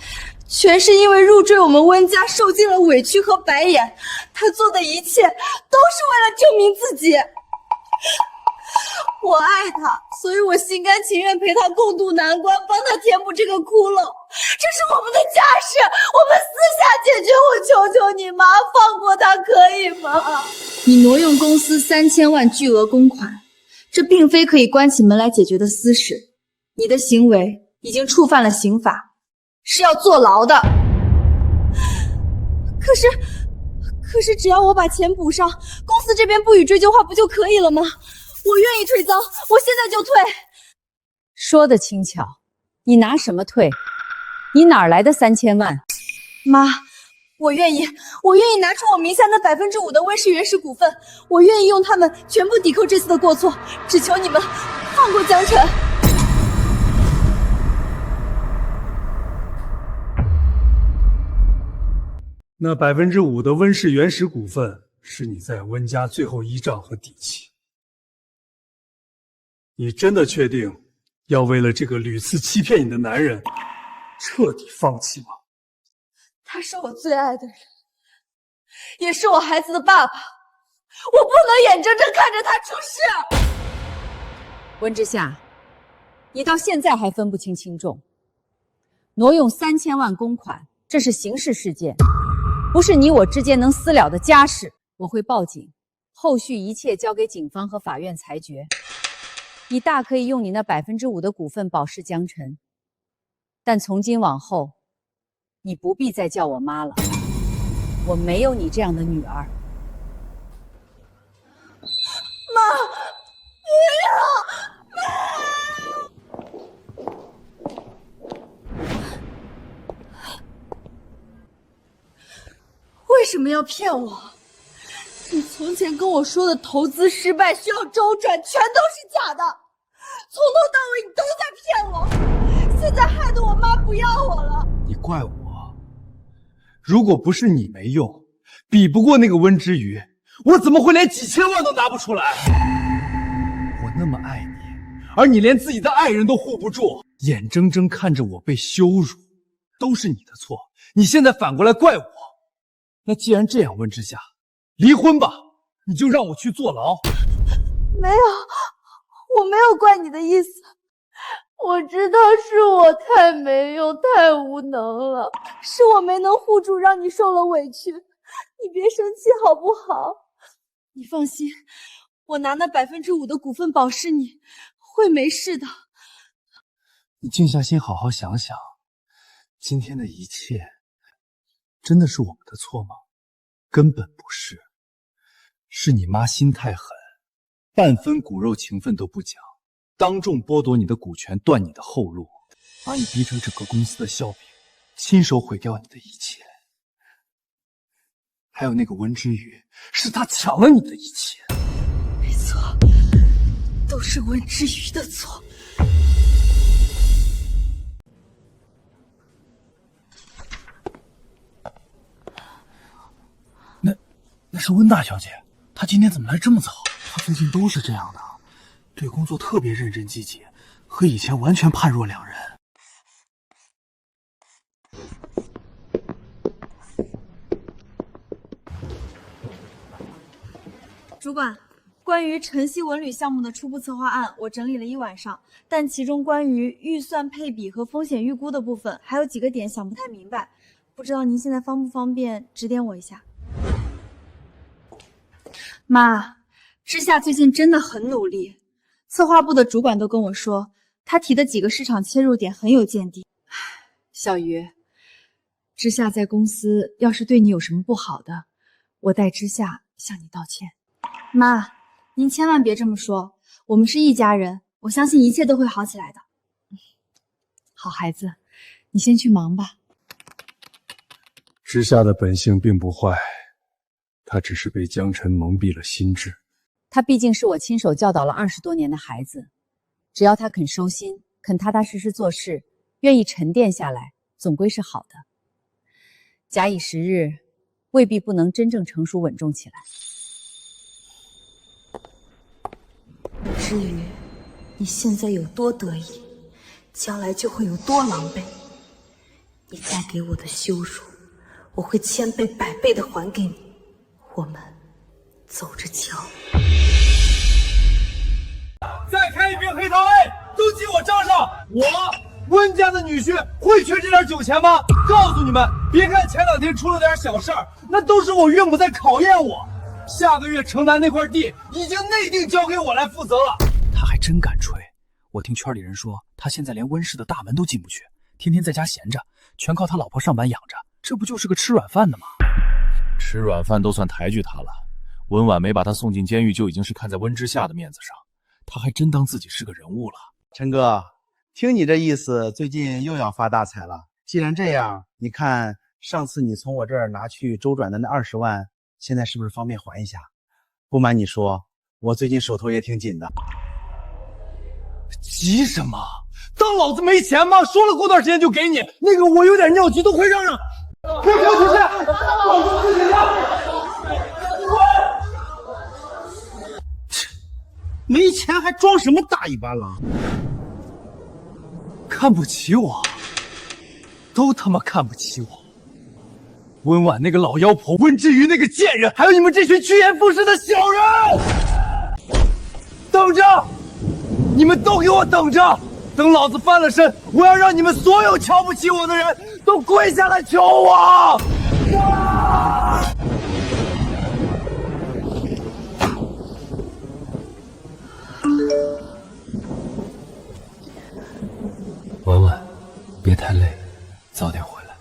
全是因为入赘我们温家受尽了委屈和白眼。他做的一切都是为了证明自己。我爱他，所以我心甘情愿陪他共度难关，帮他填补这个窟窿。这是我们的家事，我们私下解决。我求求你妈，放过他可以吗？你挪用公司3000万巨额公款，这并非可以关起门来解决的私事。你的行为已经触犯了刑法，是要坐牢的。可是只要我把钱补上，公司这边不予追究话，不就可以了吗？我愿意退赃，我现在就退。说得轻巧，你拿什么退？你哪来的3000万？妈，我愿意拿出我名下那5%的温氏原始股份，我愿意用它们全部抵扣这次的过错，只求你们放过江辰。那5%的温氏原始股份是你在温家最后依仗和底气。你真的确定要为了这个屡次欺骗你的男人彻底放弃吗？他是我最爱的人，也是我孩子的爸爸，我不能眼睁睁看着他出事。温之夏，你到现在还分不清轻重。挪用3000万公款，这是刑事事件，不是你我之间能私了的家事。我会报警，后续一切交给警方和法院裁决。你大可以用你那5%的股份保释江辰，但从今往后，你不必再叫我妈了。我没有你这样的女儿。妈，不要！为什么要骗我？你从前跟我说的投资失败需要周转，全都是假的，从头到尾你都在骗我，现在害得我妈不要我了。你怪我？如果不是你没用，比不过那个温之瑜，我怎么会连几千万都拿不出来？我那么爱你，而你连自己的爱人都护不住，眼睁睁看着我被羞辱，都是你的错，你现在反过来怪我。那既然这样，温之夏，离婚吧，你就让我去坐牢。没有，我没有怪你的意思。我知道是我太没用、太无能了，是我没能护住，让你受了委屈。你别生气好不好？你放心，我拿那5%的股份保释你，会没事的。你静下心好好想想，今天的一切真的是我们的错吗？根本不是，是你妈心太狠，半分骨肉情分都不讲，当众剥夺你的股权，断你的后路，把你逼成整个公司的笑柄，亲手毁掉你的一切。还有那个温之宇，是他抢了你的一切。没错，都是温之宇的错。那是温大小姐，她今天怎么来这么早？她最近都是这样的，对工作特别认真积极，和以前完全判若两人。主管，关于晨曦文旅项目的初步策划案，我整理了1晚上，但其中关于预算配比和风险预估的部分，还有几个点想不太明白，不知道您现在方不方便指点我一下？妈，之夏最近真的很努力，策划部的主管都跟我说，他提的几个市场切入点很有见地。小鱼，之夏在公司要是对你有什么不好的，我代之夏向你道歉。妈，您千万别这么说，我们是一家人，我相信一切都会好起来的。好孩子，你先去忙吧。之夏的本性并不坏，他只是被江晨蒙蔽了心智。他毕竟是我亲手教导了20多年的孩子，只要他肯收心，肯踏踏实实做事，愿意沉淀下来，总归是好的。假以时日，未必不能真正成熟稳重起来。至于你现在有多得意，将来就会有多狼狈。你带给我的羞辱，我会1000倍100倍的还给你。我们走着瞧。再开一瓶黑桃 A， 都记我账上。我温家的女婿会缺这点酒钱吗？告诉你们，别看前2天出了点小事儿，那都是我岳母在考验我。下个月城南那块地已经内定交给我来负责了。他还真敢吹！我听圈里人说，他现在连温氏的大门都进不去，天天在家闲着，全靠他老婆上班养着，这不就是个吃软饭的吗？吃软饭都算抬举他了，温婉没把他送进监狱，就已经是看在温之夏的面子上，他还真当自己是个人物了。陈哥，听你这意思，最近又要发大财了。既然这样，你看上次你从我这儿拿去周转的那20万，现在是不是方便还一下？不瞒你说，我最近手头也挺紧的。急什么？当老子没钱吗？说了过段时间就给你。那个我有点尿急，都快让让。给我出去！老子自己没钱还装什么大尾巴狼？看不起我，都他妈看不起我！温婉那个老妖婆，温之瑜那个贱人，还有你们这群趋炎附势的小人，等着！你们都给我等着！等老子翻了身，我要让你们所有瞧不起我的人都跪下来求我！婉婉，别太累，早点回来。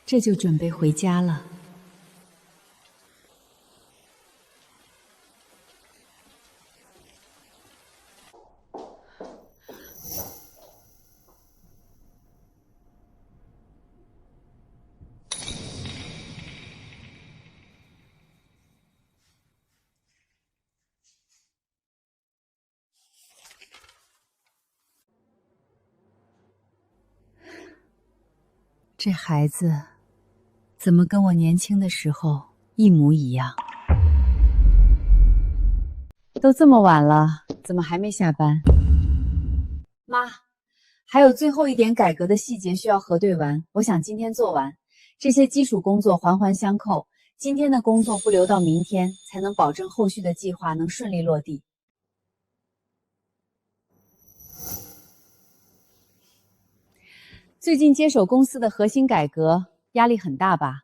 这就准备回家了。这孩子怎么跟我年轻的时候一模一样？都这么晚了，怎么还没下班？妈，还有最后一点改革的细节需要核对完，我想今天做完。这些基础工作环环相扣，今天的工作不留到明天，才能保证后续的计划能顺利落地。最近接手公司的核心改革，压力很大吧？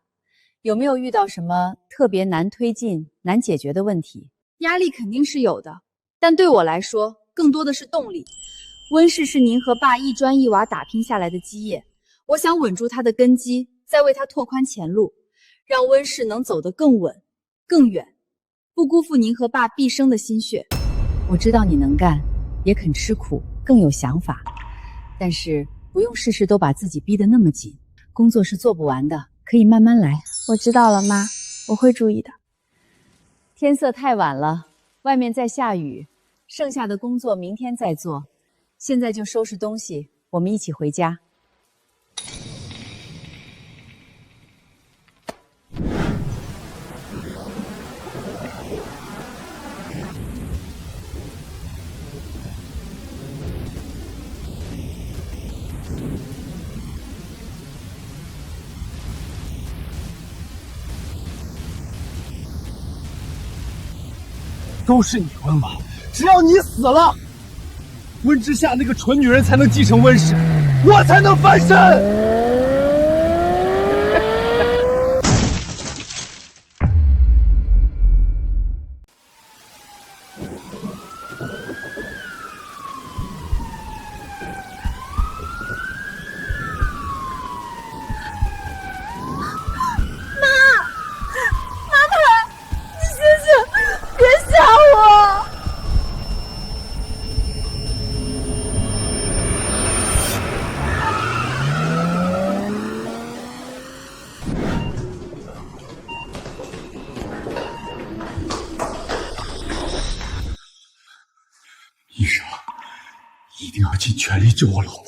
有没有遇到什么特别难推进、难解决的问题？压力肯定是有的，但对我来说，更多的是动力。温氏是您和爸一砖一瓦打拼下来的基业，我想稳住它的根基，再为它拓宽前路，让温氏能走得更稳、更远，不辜负您和爸毕生的心血。我知道你能干，也肯吃苦，更有想法，但是不用事事都把自己逼得那么紧，工作是做不完的，可以慢慢来。我知道了，妈，我会注意的。天色太晚了，外面在下雨，剩下的工作明天再做。现在就收拾东西，我们一起回家。都是你温婉，只要你死了，温之夏那个蠢女人才能继承温氏，我才能翻身。医生，一定要尽全力救我老婆。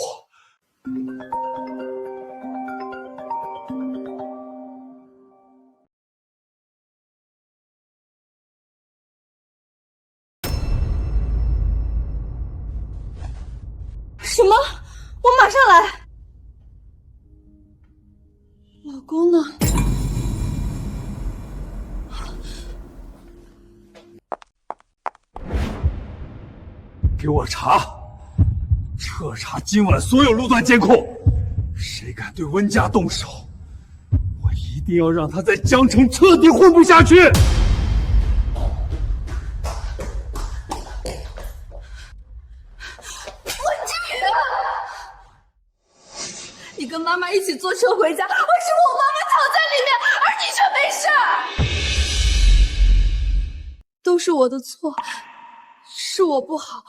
什么？我马上来。老公呢？给我查，彻查今晚所有路段监控，谁敢对温家动手，我一定要让他在江城彻底混不下去。你跟妈妈一起坐车回家，为什么我妈妈躺在里面，而你却没事？都是我的错，是我不好。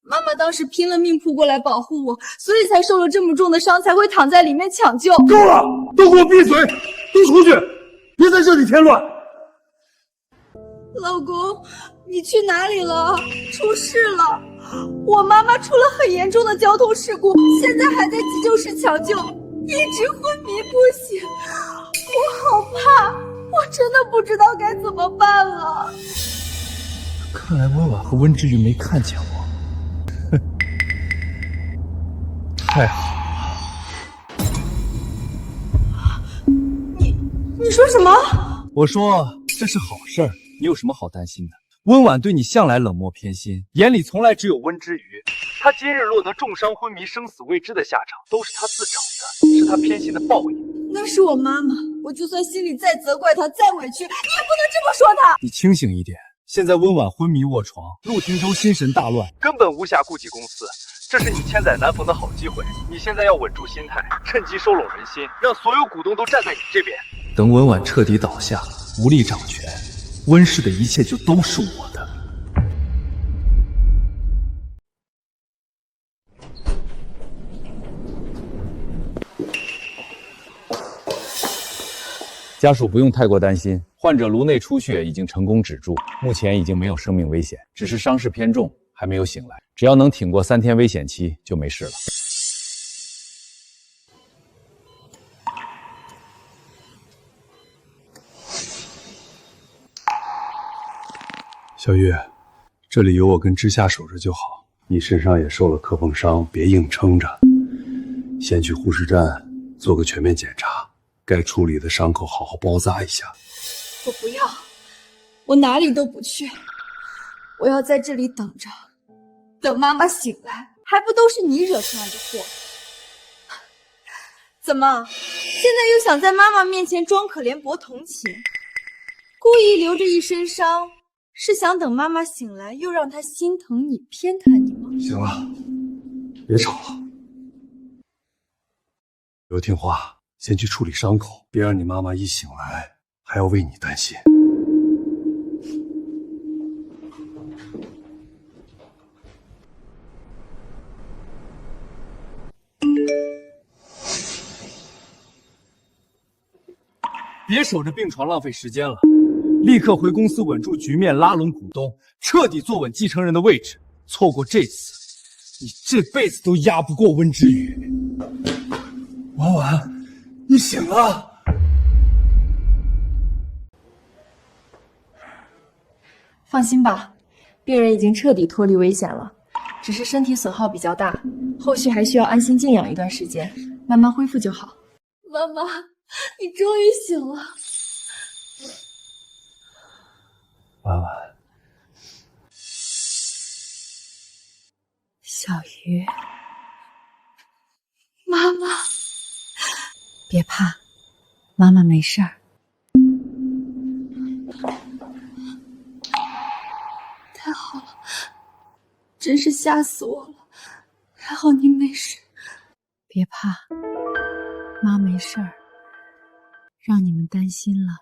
妈妈当时拼了命扑过来保护我，所以才受了这么重的伤，才会躺在里面抢救。够了，都给我闭嘴，都出去，别在这里添乱。老公，你去哪里了？出事了！我妈妈出了很严重的交通事故，现在还在急救室抢救，一直昏迷不醒。我好怕，我真的不知道该怎么办了。看来温婉和温之瑜没看见我，哼，太好了。你说什么？我说这是好事儿，你有什么好担心的？温婉对你向来冷漠偏心，眼里从来只有温之瑜。他今日落得重伤昏迷、生死未知的下场，都是他自找的，是他偏心的报应。那是我妈妈，我就算心里再责怪她、再委屈，你也不能这么说她。你清醒一点，现在温婉昏迷卧床，陆廷舟心神大乱，根本无暇顾及公司。这是你千载难逢的好机会，你现在要稳住心态，趁机收拢人心，让所有股东都站在你这边。等温婉彻底倒下，无力掌权，温氏的一切就都是我的。家属不用太过担心，患者颅内出血已经成功止住，目前已经没有生命危险，只是伤势偏重，还没有醒来。只要能挺过3天危险期，就没事了。小玉，这里有我跟之夏守着就好。你身上也受了磕碰伤，别硬撑着。先去护士站做个全面检查，该处理的伤口好好包扎一下。我不要，我哪里都不去，我要在这里等着，等妈妈醒来。还不都是你惹出来的祸？怎么，现在又想在妈妈面前装可怜博同情，故意留着一身伤，是想等妈妈醒来又让她心疼你、偏袒你吗？行了，别吵了，刘听话，先去处理伤口，别让你妈妈一醒来还要为你担心。别守着病床浪费时间了，立刻回公司稳住局面，拉拢股东，彻底坐稳继承人的位置。错过这次，你这辈子都压不过温之羽。婉婉，你醒了。放心吧，病人已经彻底脱离危险了，只是身体损耗比较大，后续还需要安心静养一段时间，慢慢恢复就好。妈妈，你终于醒了。婉婉，小鱼，妈妈，别怕，妈妈没事儿。太好了，真是吓死我了，还好您没事。别怕，妈没事儿，让你们担心了。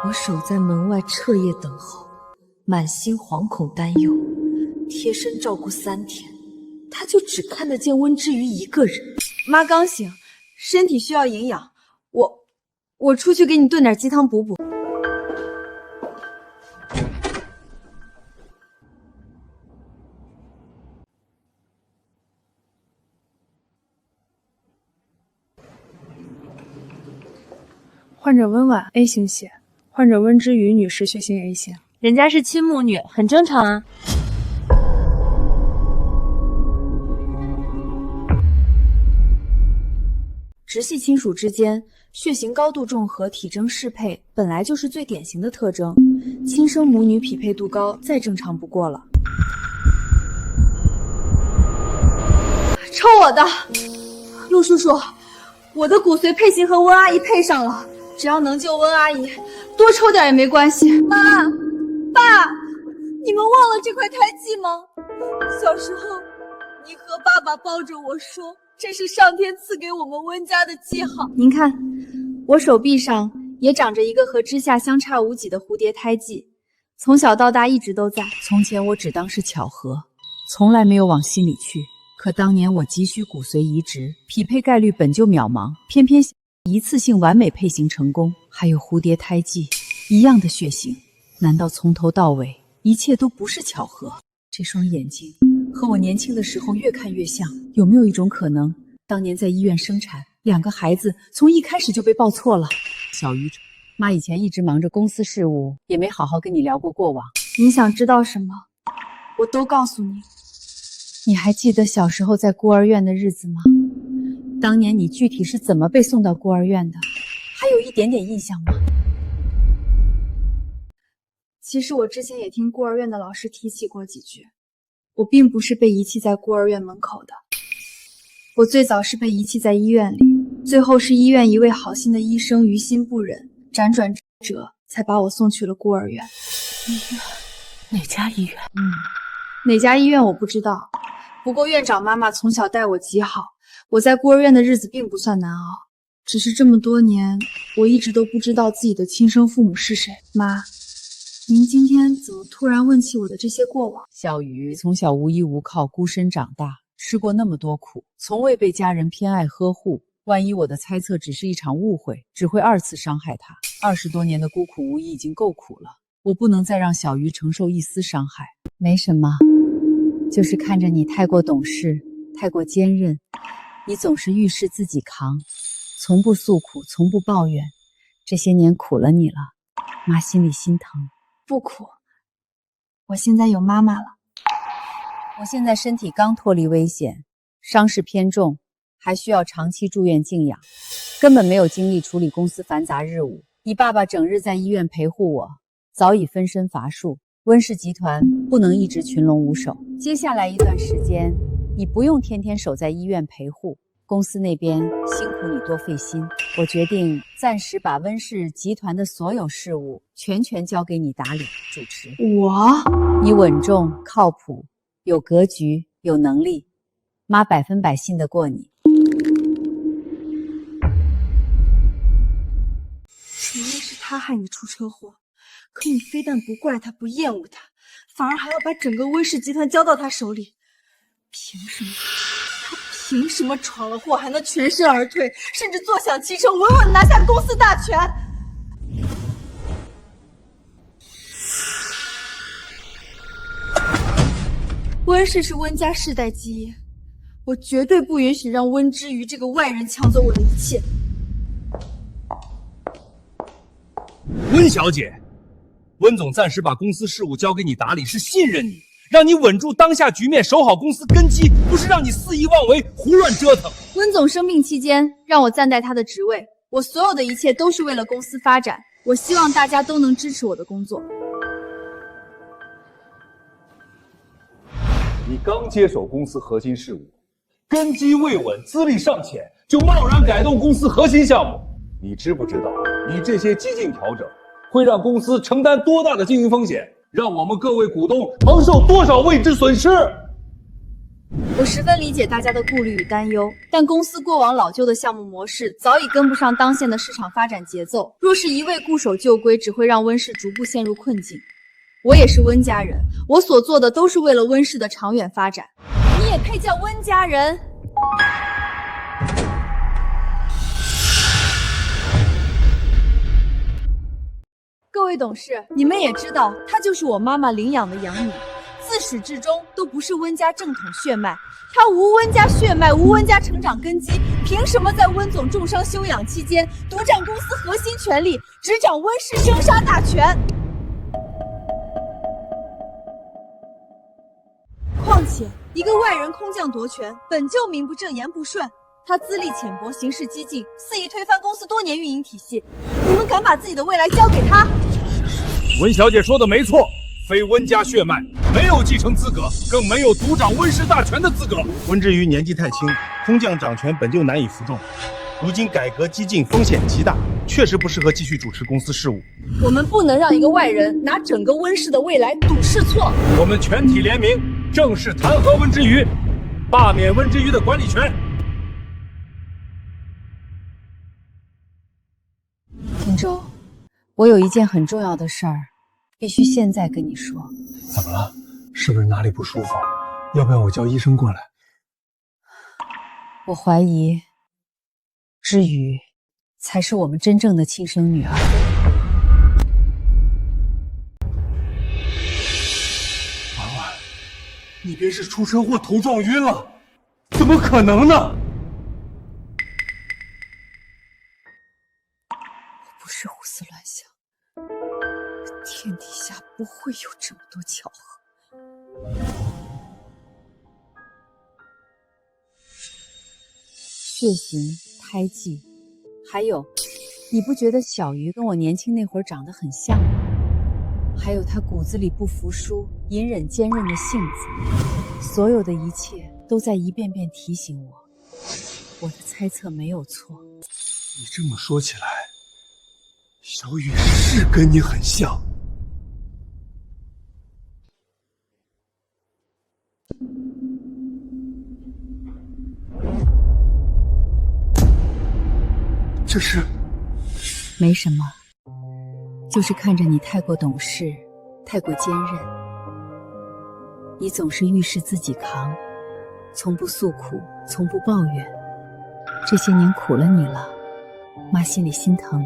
我守在门外彻夜等候，满心惶恐担忧，贴身照顾3天，他就只看得见温之羽一个人。妈刚醒，身体需要营养，我出去给你炖点鸡汤补补。患者温婉 A 型血，患者温之羽女士血型 A 型。人家是亲母女，很正常啊。直系亲属之间血型高度重合、体征适配，本来就是最典型的特征，亲生母女匹配度高，再正常不过了。抽我的，陆叔叔，我的骨髓配型和温阿姨配上了，只要能救温阿姨，多抽点也没关系。妈，爸，你们忘了这块胎记吗？小时候，你和爸爸抱着我说，这是上天赐给我们温家的记号。您看，我手臂上也长着一个和之夏相差无几的蝴蝶胎记，从小到大一直都在。从前我只当是巧合，从来没有往心里去。可当年我急需骨髓移植，匹配概率本就渺茫，偏偏一次性完美配型成功，还有蝴蝶胎记，一样的血型，难道从头到尾一切都不是巧合？这双眼睛和我年轻的时候越看越像，有没有一种可能，当年在医院生产，2个孩子从一开始就被抱错了？小鱼，妈以前一直忙着公司事务，也没好好跟你聊过过往。你想知道什么，我都告诉你。你还记得小时候在孤儿院的日子吗？当年你具体是怎么被送到孤儿院的？还有一点点印象吗？其实我之前也听孤儿院的老师提起过几句，我并不是被遗弃在孤儿院门口的，我最早是被遗弃在医院里，最后是医院一位好心的医生于心不忍，辗转折才把我送去了孤儿院。医院？哪家医院？哪家医院我不知道，不过院长妈妈从小待我极好，我在孤儿院的日子并不算难熬，只是这么多年，我一直都不知道自己的亲生父母是谁。妈，您今天怎么突然问起我的这些过往？小鱼从小无依无靠，孤身长大，吃过那么多苦，从未被家人偏爱呵护。万一我的猜测只是一场误会，只会2次伤害他。20多年的孤苦无依已经够苦了，我不能再让小鱼承受一丝伤害。没什么，就是看着你太过懂事，太过坚韧，你总是遇事自己扛，从不诉苦，从不抱怨，这些年苦了你了，妈心里心疼。不苦，我现在有妈妈了。我现在身体刚脱离危险，伤势偏重，还需要长期住院静养，根本没有精力处理公司繁杂事务。你爸爸整日在医院陪护我，早已分身乏术。温氏集团不能一直群龙无首，接下来一段时间，你不用天天守在医院陪护，公司那边辛苦你多费心。我决定暂时把温氏集团的所有事务全权交给你打理主持。你稳重靠谱，有格局，有能力，妈100%信得过你。明明是他害你出车祸，可你非但不怪他，不厌恶他，反而还要把整个温氏集团交到他手里。凭什么？他凭什么闯了祸还能全身而退，甚至坐享其成，稳稳拿下公司大权？温氏是温家世代基业，我绝对不允许让温之瑜这个外人抢走我的一切。温小姐，温总暂时把公司事务交给你打理，是信任你，让你稳住当下局面，守好公司根基，不是让你肆意妄为、胡乱折腾。温总生病期间，让我暂代他的职位，我所有的一切都是为了公司发展。我希望大家都能支持我的工作。你刚接手公司核心事务，根基未稳，资历尚浅，就贸然改动公司核心项目，你知不知道，你这些激进调整会让公司承担多大的经营风险，让我们各位股东承受多少未知损失？我十分理解大家的顾虑与担忧，但公司过往老旧的项目模式早已跟不上当前的市场发展节奏，若是一味固守旧规，只会让温氏逐步陷入困境。我也是温家人，我所做的都是为了温氏的长远发展。你也配叫温家人？各位董事，你们也知道，她就是我妈妈领养的养女，自始至终都不是温家正统血脉，她无温家血脉，无温家成长根基，凭什么在温总重伤休养期间独占公司核心权力，执掌温氏生杀大权？况且，一个外人空降夺权，本就名不正言不顺。他资历浅薄，行事激进，肆意推翻公司多年运营体系。你们敢把自己的未来交给他？温小姐说的没错，非温家血脉，没有继承资格，更没有独掌温氏大权的资格。温之瑜年纪太轻，空降掌权本就难以服众，如今改革激进，风险极大，确实不适合继续主持公司事务。我们不能让一个外人拿整个温氏的未来赌是错。我们全体联名正式弹劾温之瑜，罢免温之瑜的管理权。锦州，我有一件很重要的事儿，必须现在跟你说。怎么了？是不是哪里不舒服？要不要我叫医生过来？我怀疑之瑜才是我们真正的亲生女儿。婉婉，你别是出车祸头撞晕了？怎么可能呢？不是胡思乱想，天底下不会有这么多巧合。血型、胎记，还有，你不觉得小鱼跟我年轻那会儿长得很像吗？还有他骨子里不服输、隐忍坚韧的性子，所有的一切都在一遍遍提醒我，我的猜测没有错。你这么说起来，小雨是跟你很像。这是？没什么，就是看着你太过懂事，太过坚韧。你总是遇事自己扛，从不诉苦，从不抱怨。这些年苦了你了，妈心里心疼。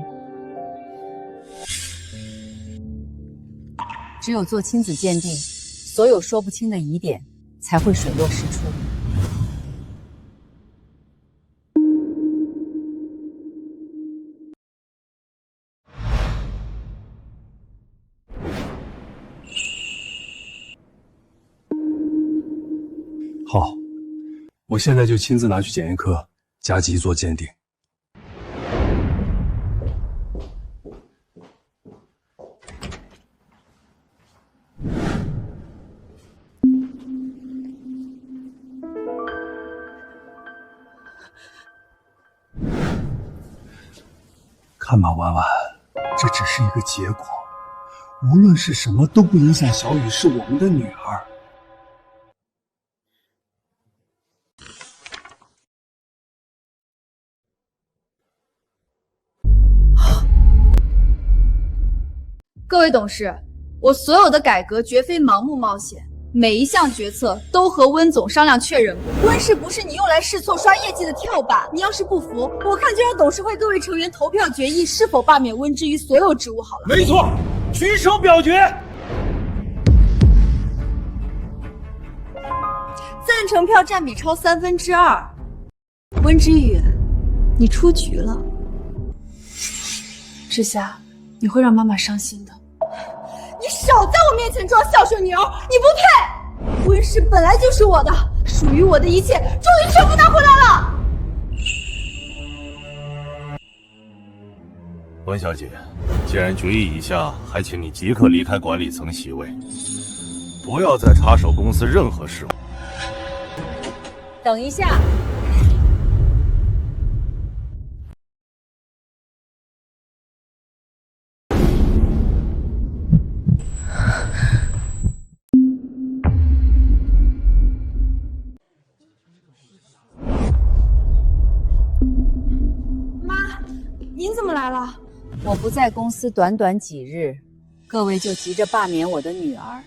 只有做亲子鉴定，所有说不清的疑点才会水落石出。好，我现在就亲自拿去检验科，加急做鉴定。看吧，婉婉，这只是一个结果，无论是什么都不影响小雨是我们的女儿。各位董事，我所有的改革绝非盲目冒险，每一项决策都和温总商量确认过。温室不是你用来试错刷业绩的跳板，你要是不服，我看就让董事会各位成员投票决议是否罢免温之于所有职务好了。没错，举手表决。赞成票占比超2/3。温之宇，你出局了。之夏，你会让妈妈伤心的。你少在我面前装孝顺女儿，你不配！温氏本来就是我的，属于我的一切，终于全部拿回来了。温小姐，既然决议已下，还请你即刻离开管理层席位，不要再插手公司任何事务。等一下。您怎么来了？我不在公司短短几日，各位就急着罢免我的女儿，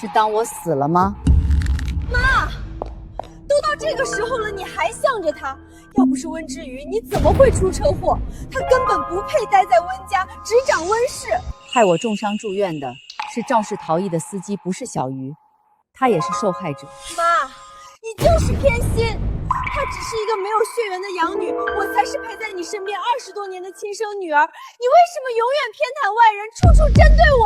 是当我死了吗？妈，都到这个时候了，你还向着她？要不是温之瑜，你怎么会出车祸？她根本不配待在温家，执掌温氏。害我重伤住院的是肇事逃逸的司机，不是小鱼，他也是受害者。妈，你就是偏心。她只是一个没有血缘的养女，我才是陪在你身边20多年的亲生女儿。你为什么永远偏袒外人，处处针对我？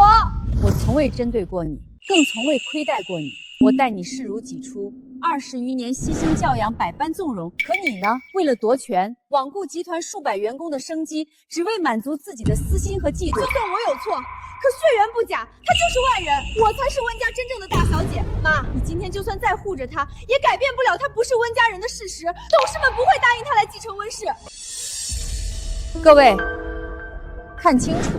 我从未针对过你，更从未亏待过你。我待你视如己出，20余年悉心教养，百般纵容。可你呢？为了夺权，罔顾集团数百员工的生机，只为满足自己的私心和嫉妒。就算我有错，可血缘不假，她就是外人，我才是温家真正的大小姐。妈，你今天就算再护着她，也改变不了她不是温家人的事实。董事们不会答应她来继承温氏。各位，看清楚，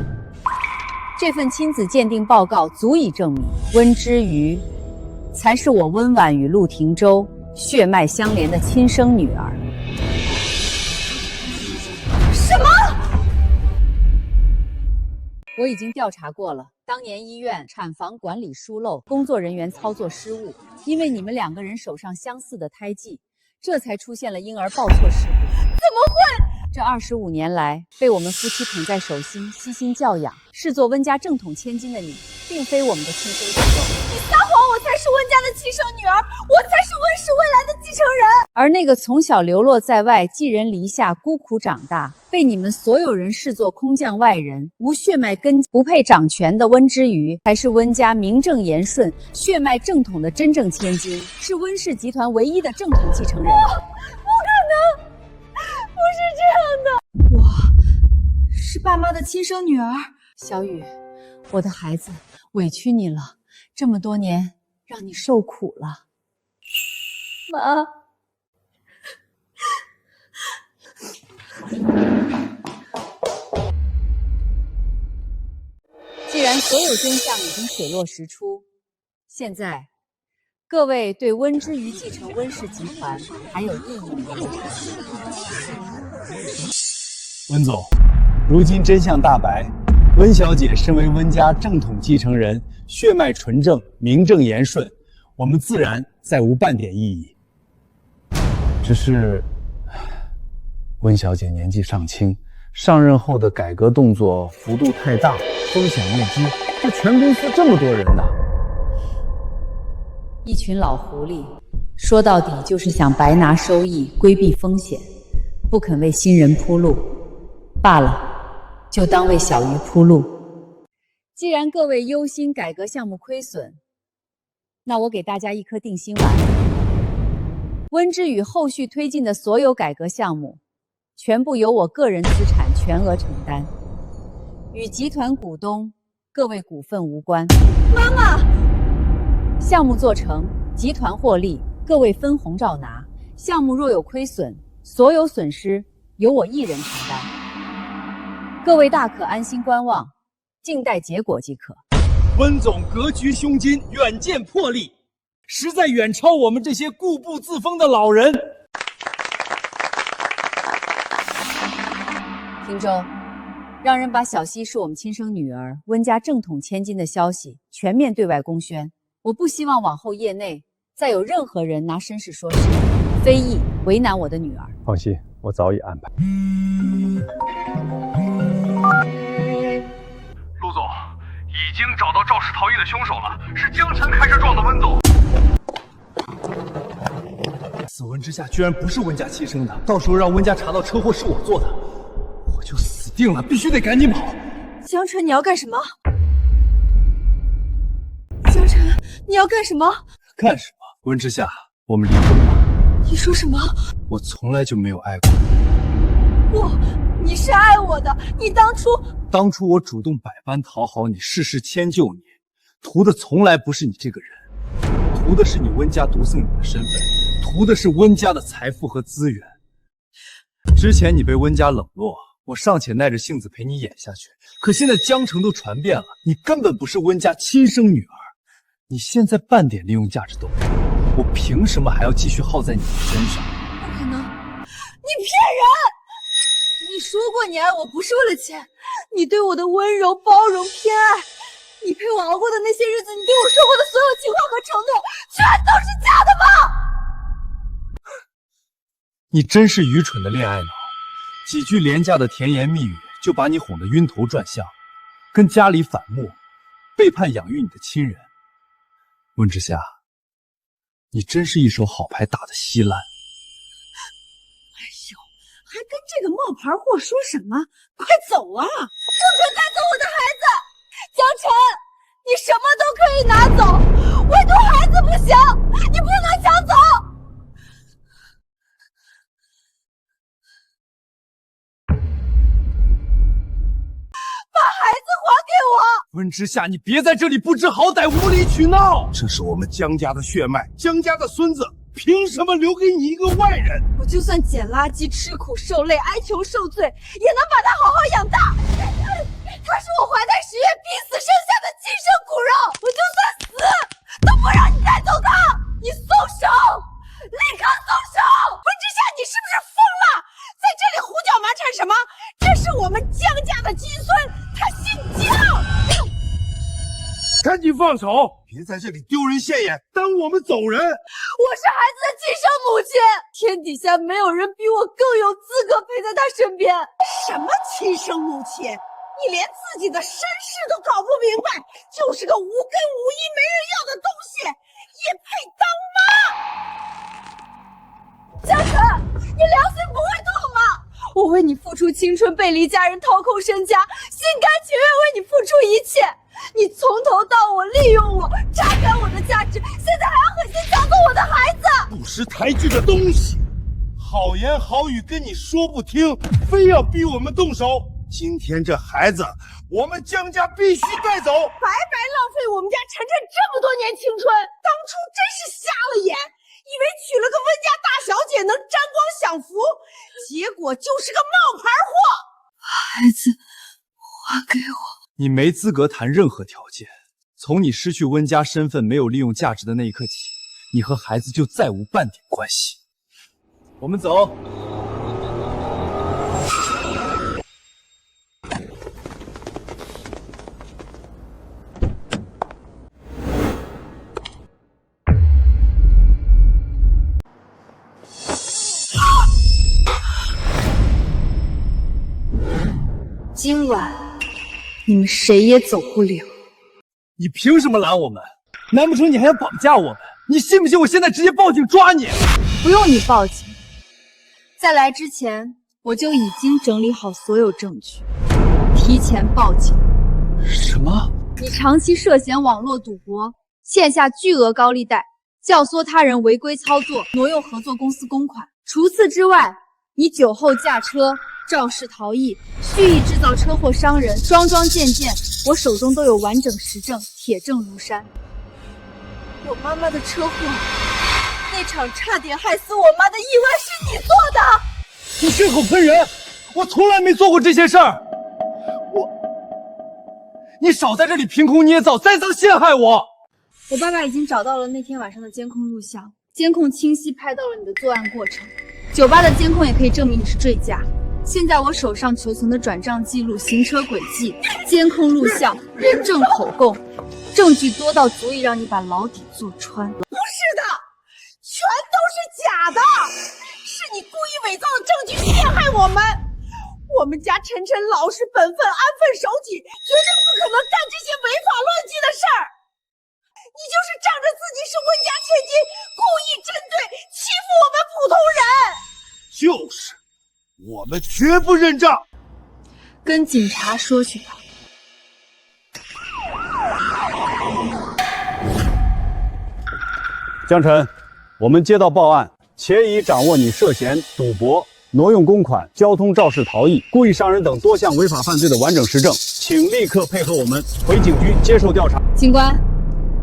这份亲子鉴定报告足以证明，温之瑜才是我温婉与陆廷舟血脉相连的亲生女儿。什么？我已经调查过了，当年医院产房管理疏漏，工作人员操作失误，因为你们2个人手上相似的胎记，这才出现了婴儿抱错事故。怎么会？这25年来，被我们夫妻捧在手心，悉心教养，视作温家正统千金的你，并非我们的亲生骨肉。你撒谎，我才是温家的亲生女儿，我才是温氏未来的继承人。而那个从小流落在外，寄人篱下，孤苦长大，被你们所有人视作空降外人，无血脉根基，不配掌权的温之瑜，才是温家名正言顺、血脉正统的真正千金，是温氏集团唯一的正统继承人。不可能，不是这样的。我是爸妈的亲生女儿。小雨，我的孩子，委屈你了，这么多年让你受苦了。妈，既然所有真相已经水落石出，现在各位对温之瑜继承温氏集团还有异议吗？温总，如今真相大白，温小姐身为温家正统继承人，血脉纯正，名正言顺，我们自然再无半点异议。只是温小姐年纪尚轻，上任后的改革动作幅度太大，风险未知，这全公司这么多人呢。一群老狐狸，说到底就是想白拿收益，规避风险，不肯为新人铺路。罢了，就当为小鱼铺路。既然各位忧心改革项目亏损，那我给大家一颗定心丸。温之宇后续推进的所有改革项目，全部由我个人资产全额承担，与集团股东各位股份无关。妈妈，项目做成，集团获利，各位分红照拿。项目若有亏损，所有损失由我一人承担。各位大可安心观望，静待结果即可。温总格局胸襟，远见魄力，实在远超我们这些固步自封的老人。汀州，让人把小溪是我们亲生女儿，温家正统千金的消息全面对外公宣。我不希望往后业内再有任何人拿身世说事，非议为难我的女儿。放心，我早已安排。陆总，已经找到肇事逃逸的凶手了，是江晨开车撞的温总。此温之夏居然不是温家亲生的，到时候让温家查到车祸是我做的，我就死定了，必须得赶紧跑。江晨，你要干什么？江晨，你要干什么？干什么？温之夏，我们离婚吧。你说什么？我从来就没有爱过你。你是爱我的，你当初我主动百般讨好你，事事迁就你，图的从来不是你这个人，图的是你温家独生女的身份，图的是温家的财富和资源。之前你被温家冷落，我尚且耐着性子陪你演下去，可现在江城都传遍了，你根本不是温家亲生女儿，你现在半点利用价值都没有，我凭什么还要继续耗在你的身上？不可能，你骗人！你说过你爱我不是为了钱，你对我的温柔、包容、偏爱，你陪我熬过的那些日子，你对我说过的所有情话和承诺，全都是假的吗？你真是愚蠢的恋爱脑，几句廉价的甜言蜜语就把你哄得晕头转向，跟家里反目，背叛养育你的亲人。温之夏，你真是一手好牌打得稀烂。还跟这个冒牌货说什么？快走啊！不准带走我的孩子！江晨，你什么都可以拿走，唯独孩子不行，你不能抢走！把孩子还给我！温之夏，你别在这里不知好歹，无理取闹！这是我们江家的血脉，江家的孙子。凭什么留给你一个外人？我就算捡垃圾、吃苦受累、挨穷受罪，也能把他好好养大。他是我怀胎10月逼死生下的亲生骨肉，我就算死都不让你带走他！你松手，立刻松手！温之夏，你是不是疯了？在这里胡搅蛮缠什么？这是我们江家的金孙，他姓江。赶紧放手！别在这里丢人现眼，耽误我们走人。我是孩子的亲生母亲，天底下没有人比我更有资格陪在他身边。什么亲生母亲？你连自己的身世都搞不明白，就是个无根无依、没人要的东西，也配当妈？江晨，你良心不会痛吗？我为你付出青春，背离家人，掏空身家，心甘情愿为你付出一切。你从头到尾利用我，榨干我的价值，现在还要狠心抢走我的孩子！不识抬举的东西，好言好语跟你说不听，非要逼我们动手。今天这孩子，我们江家必须带走，白白浪费我们家晨晨这么多年青春。当初真是瞎了眼，以为娶了个温家大小姐能沾光享福，结果就是个冒牌货。孩子，还给我。你没资格谈任何条件。从你失去温家身份、没有利用价值的那一刻起，你和孩子就再无半点关系。我们走。今晚你们谁也走不了。你凭什么拦我们？难不成你还要绑架我们？你信不信我现在直接报警抓你？不用你报警，在来之前我就已经整理好所有证据，提前报警。什么？你长期涉嫌网络赌博，欠下巨额高利贷，教唆他人违规操作，挪用合作公司公款。除此之外，你酒后驾车、肇事逃逸、蓄意制造车祸伤人，桩桩件件，我手中都有完整实证，铁证如山。我妈妈的车祸，那场差点害死我妈的意外是你做的！你血口喷人！我从来没做过这些事儿！你少在这里凭空捏造，栽赃陷害我！我爸爸已经找到了那天晚上的监控录像，监控清晰拍到了你的作案过程，酒吧的监控也可以证明你是醉驾。现在我手上求存的转账记录、行车轨迹、监控录像、人证口供，证据多到足以让你把牢底坐穿。不是的，全都是假的，是你故意伪造的证据陷害我们。我们家晨晨老实本分、安分守己，绝对不可能干这些违法乱纪的事儿。你就是仗着自己是温家千金，故意针对欺负我们普通人。就是，我们绝不认账。跟警察说去吧。江晨，我们接到报案，且已掌握你涉嫌赌博、挪用公款、交通肇事逃逸、故意伤人等多项违法犯罪的完整实证，请立刻配合我们回警局接受调查。警官，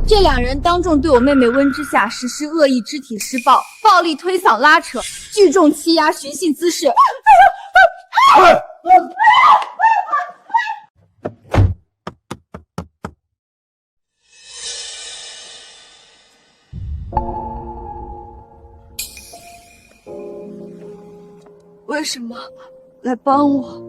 这两人当众对我妹妹温之夏实施恶意肢体施暴、暴力推搡拉扯、聚众欺压、寻衅滋事。为什么来帮我？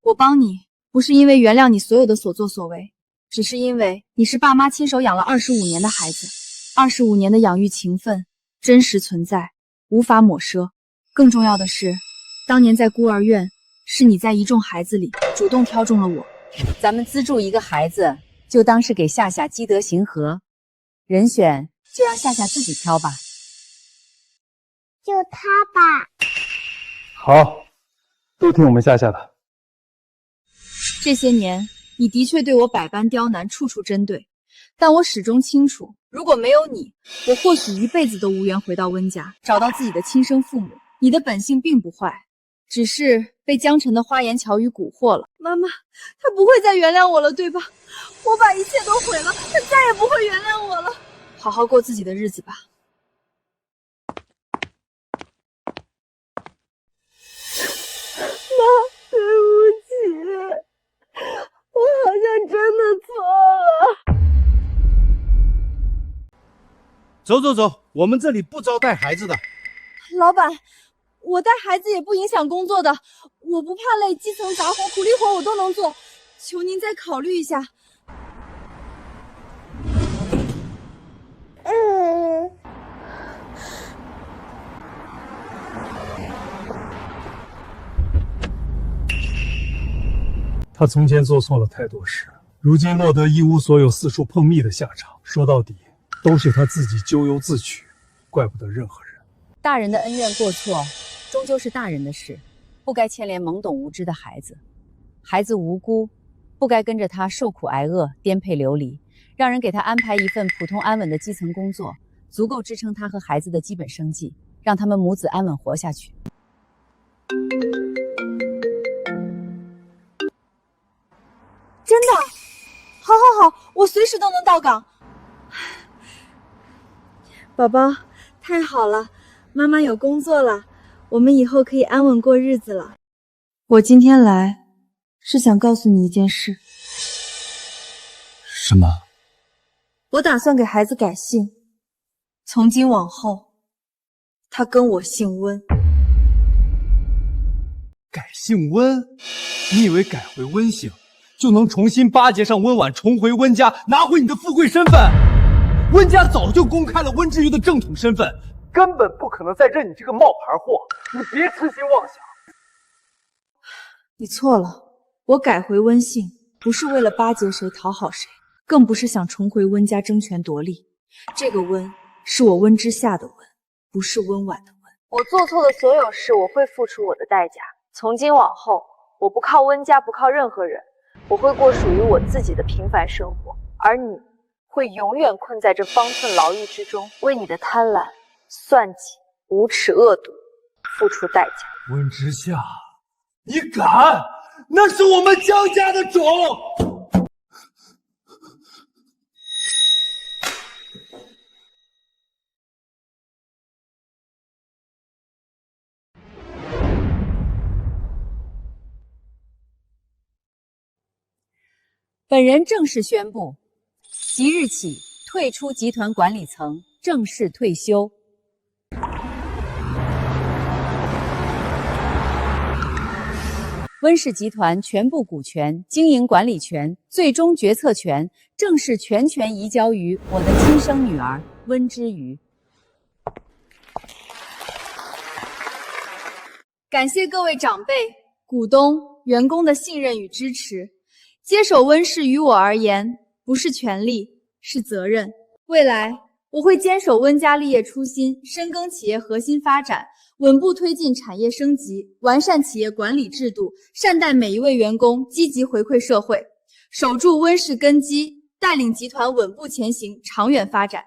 我帮你，不是因为原谅你所有的所作所为，只是因为你是爸妈亲手养了25年的孩子，25年的养育情分真实存在，无法抹杀。更重要的是，当年在孤儿院，是你在一众孩子里主动挑中了我。咱们资助一个孩子，就当是给夏夏积德行和，人选就让夏夏自己挑吧。就他吧。好，都听我们夏夏的。这些年，你的确对我百般刁难，处处针对，但我始终清楚，如果没有你，我或许一辈子都无缘回到温家，找到自己的亲生父母。你的本性并不坏，只是被江晨的花言巧语蛊惑了。妈妈，他不会再原谅我了，对吧？我把一切都毁了，他再也不会原谅我了。好好过自己的日子吧。妈，对不起，我好像真的错了。走走走，我们这里不招待孩子的。老板，我带孩子也不影响工作的，我不怕累，基层杂活、苦力活我都能做，求您再考虑一下。他从前做错了太多事，如今落得一无所有、四处碰壁的下场。说到底，都是他自己咎由自取，怪不得任何人。大人的恩怨过错，终究是大人的事，不该牵连懵懂无知的孩子。孩子无辜，不该跟着他受苦挨饿、颠沛流离，让人给他安排一份普通安稳的基层工作，足够支撑他和孩子的基本生计，让他们母子安稳活下去。真的？好好好，我随时都能到岗。宝宝，太好了，妈妈有工作了，我们以后可以安稳过日子了。我今天来是想告诉你一件事。什么？我打算给孩子改姓，从今往后，他跟我姓温。改姓温？你以为改回温姓就能重新巴结上温婉，重回温家，拿回你的富贵身份？温家早就公开了温之瑜的正统身份，根本不可能再认你这个冒牌货。你别痴心妄想。你错了，我改回温姓不是为了巴结谁讨好谁，更不是想重回温家争权夺利。这个温是我温之夏的温，不是温婉的温。我做错的所有事，我会付出我的代价。从今往后，我不靠温家，不靠任何人，我会过属于我自己的平凡生活，而你会永远困在这方寸牢狱之中，为你的贪婪、算计、无耻恶毒付出代价。温之夏，你敢？那是我们江家的种！本人正式宣布，即日起退出集团管理层，正式退休。温氏集团全部股权、经营管理权、最终决策权正式全权移交于我的亲生女儿温之瑜。感谢各位长辈、股东、员工的信任与支持。接手温氏于我而言，不是权利，是责任。未来我会坚守温家立业初心，深耕企业核心发展，稳步推进产业升级，完善企业管理制度，善待每一位员工，积极回馈社会，守住温氏根基，带领集团稳步前行，长远发展。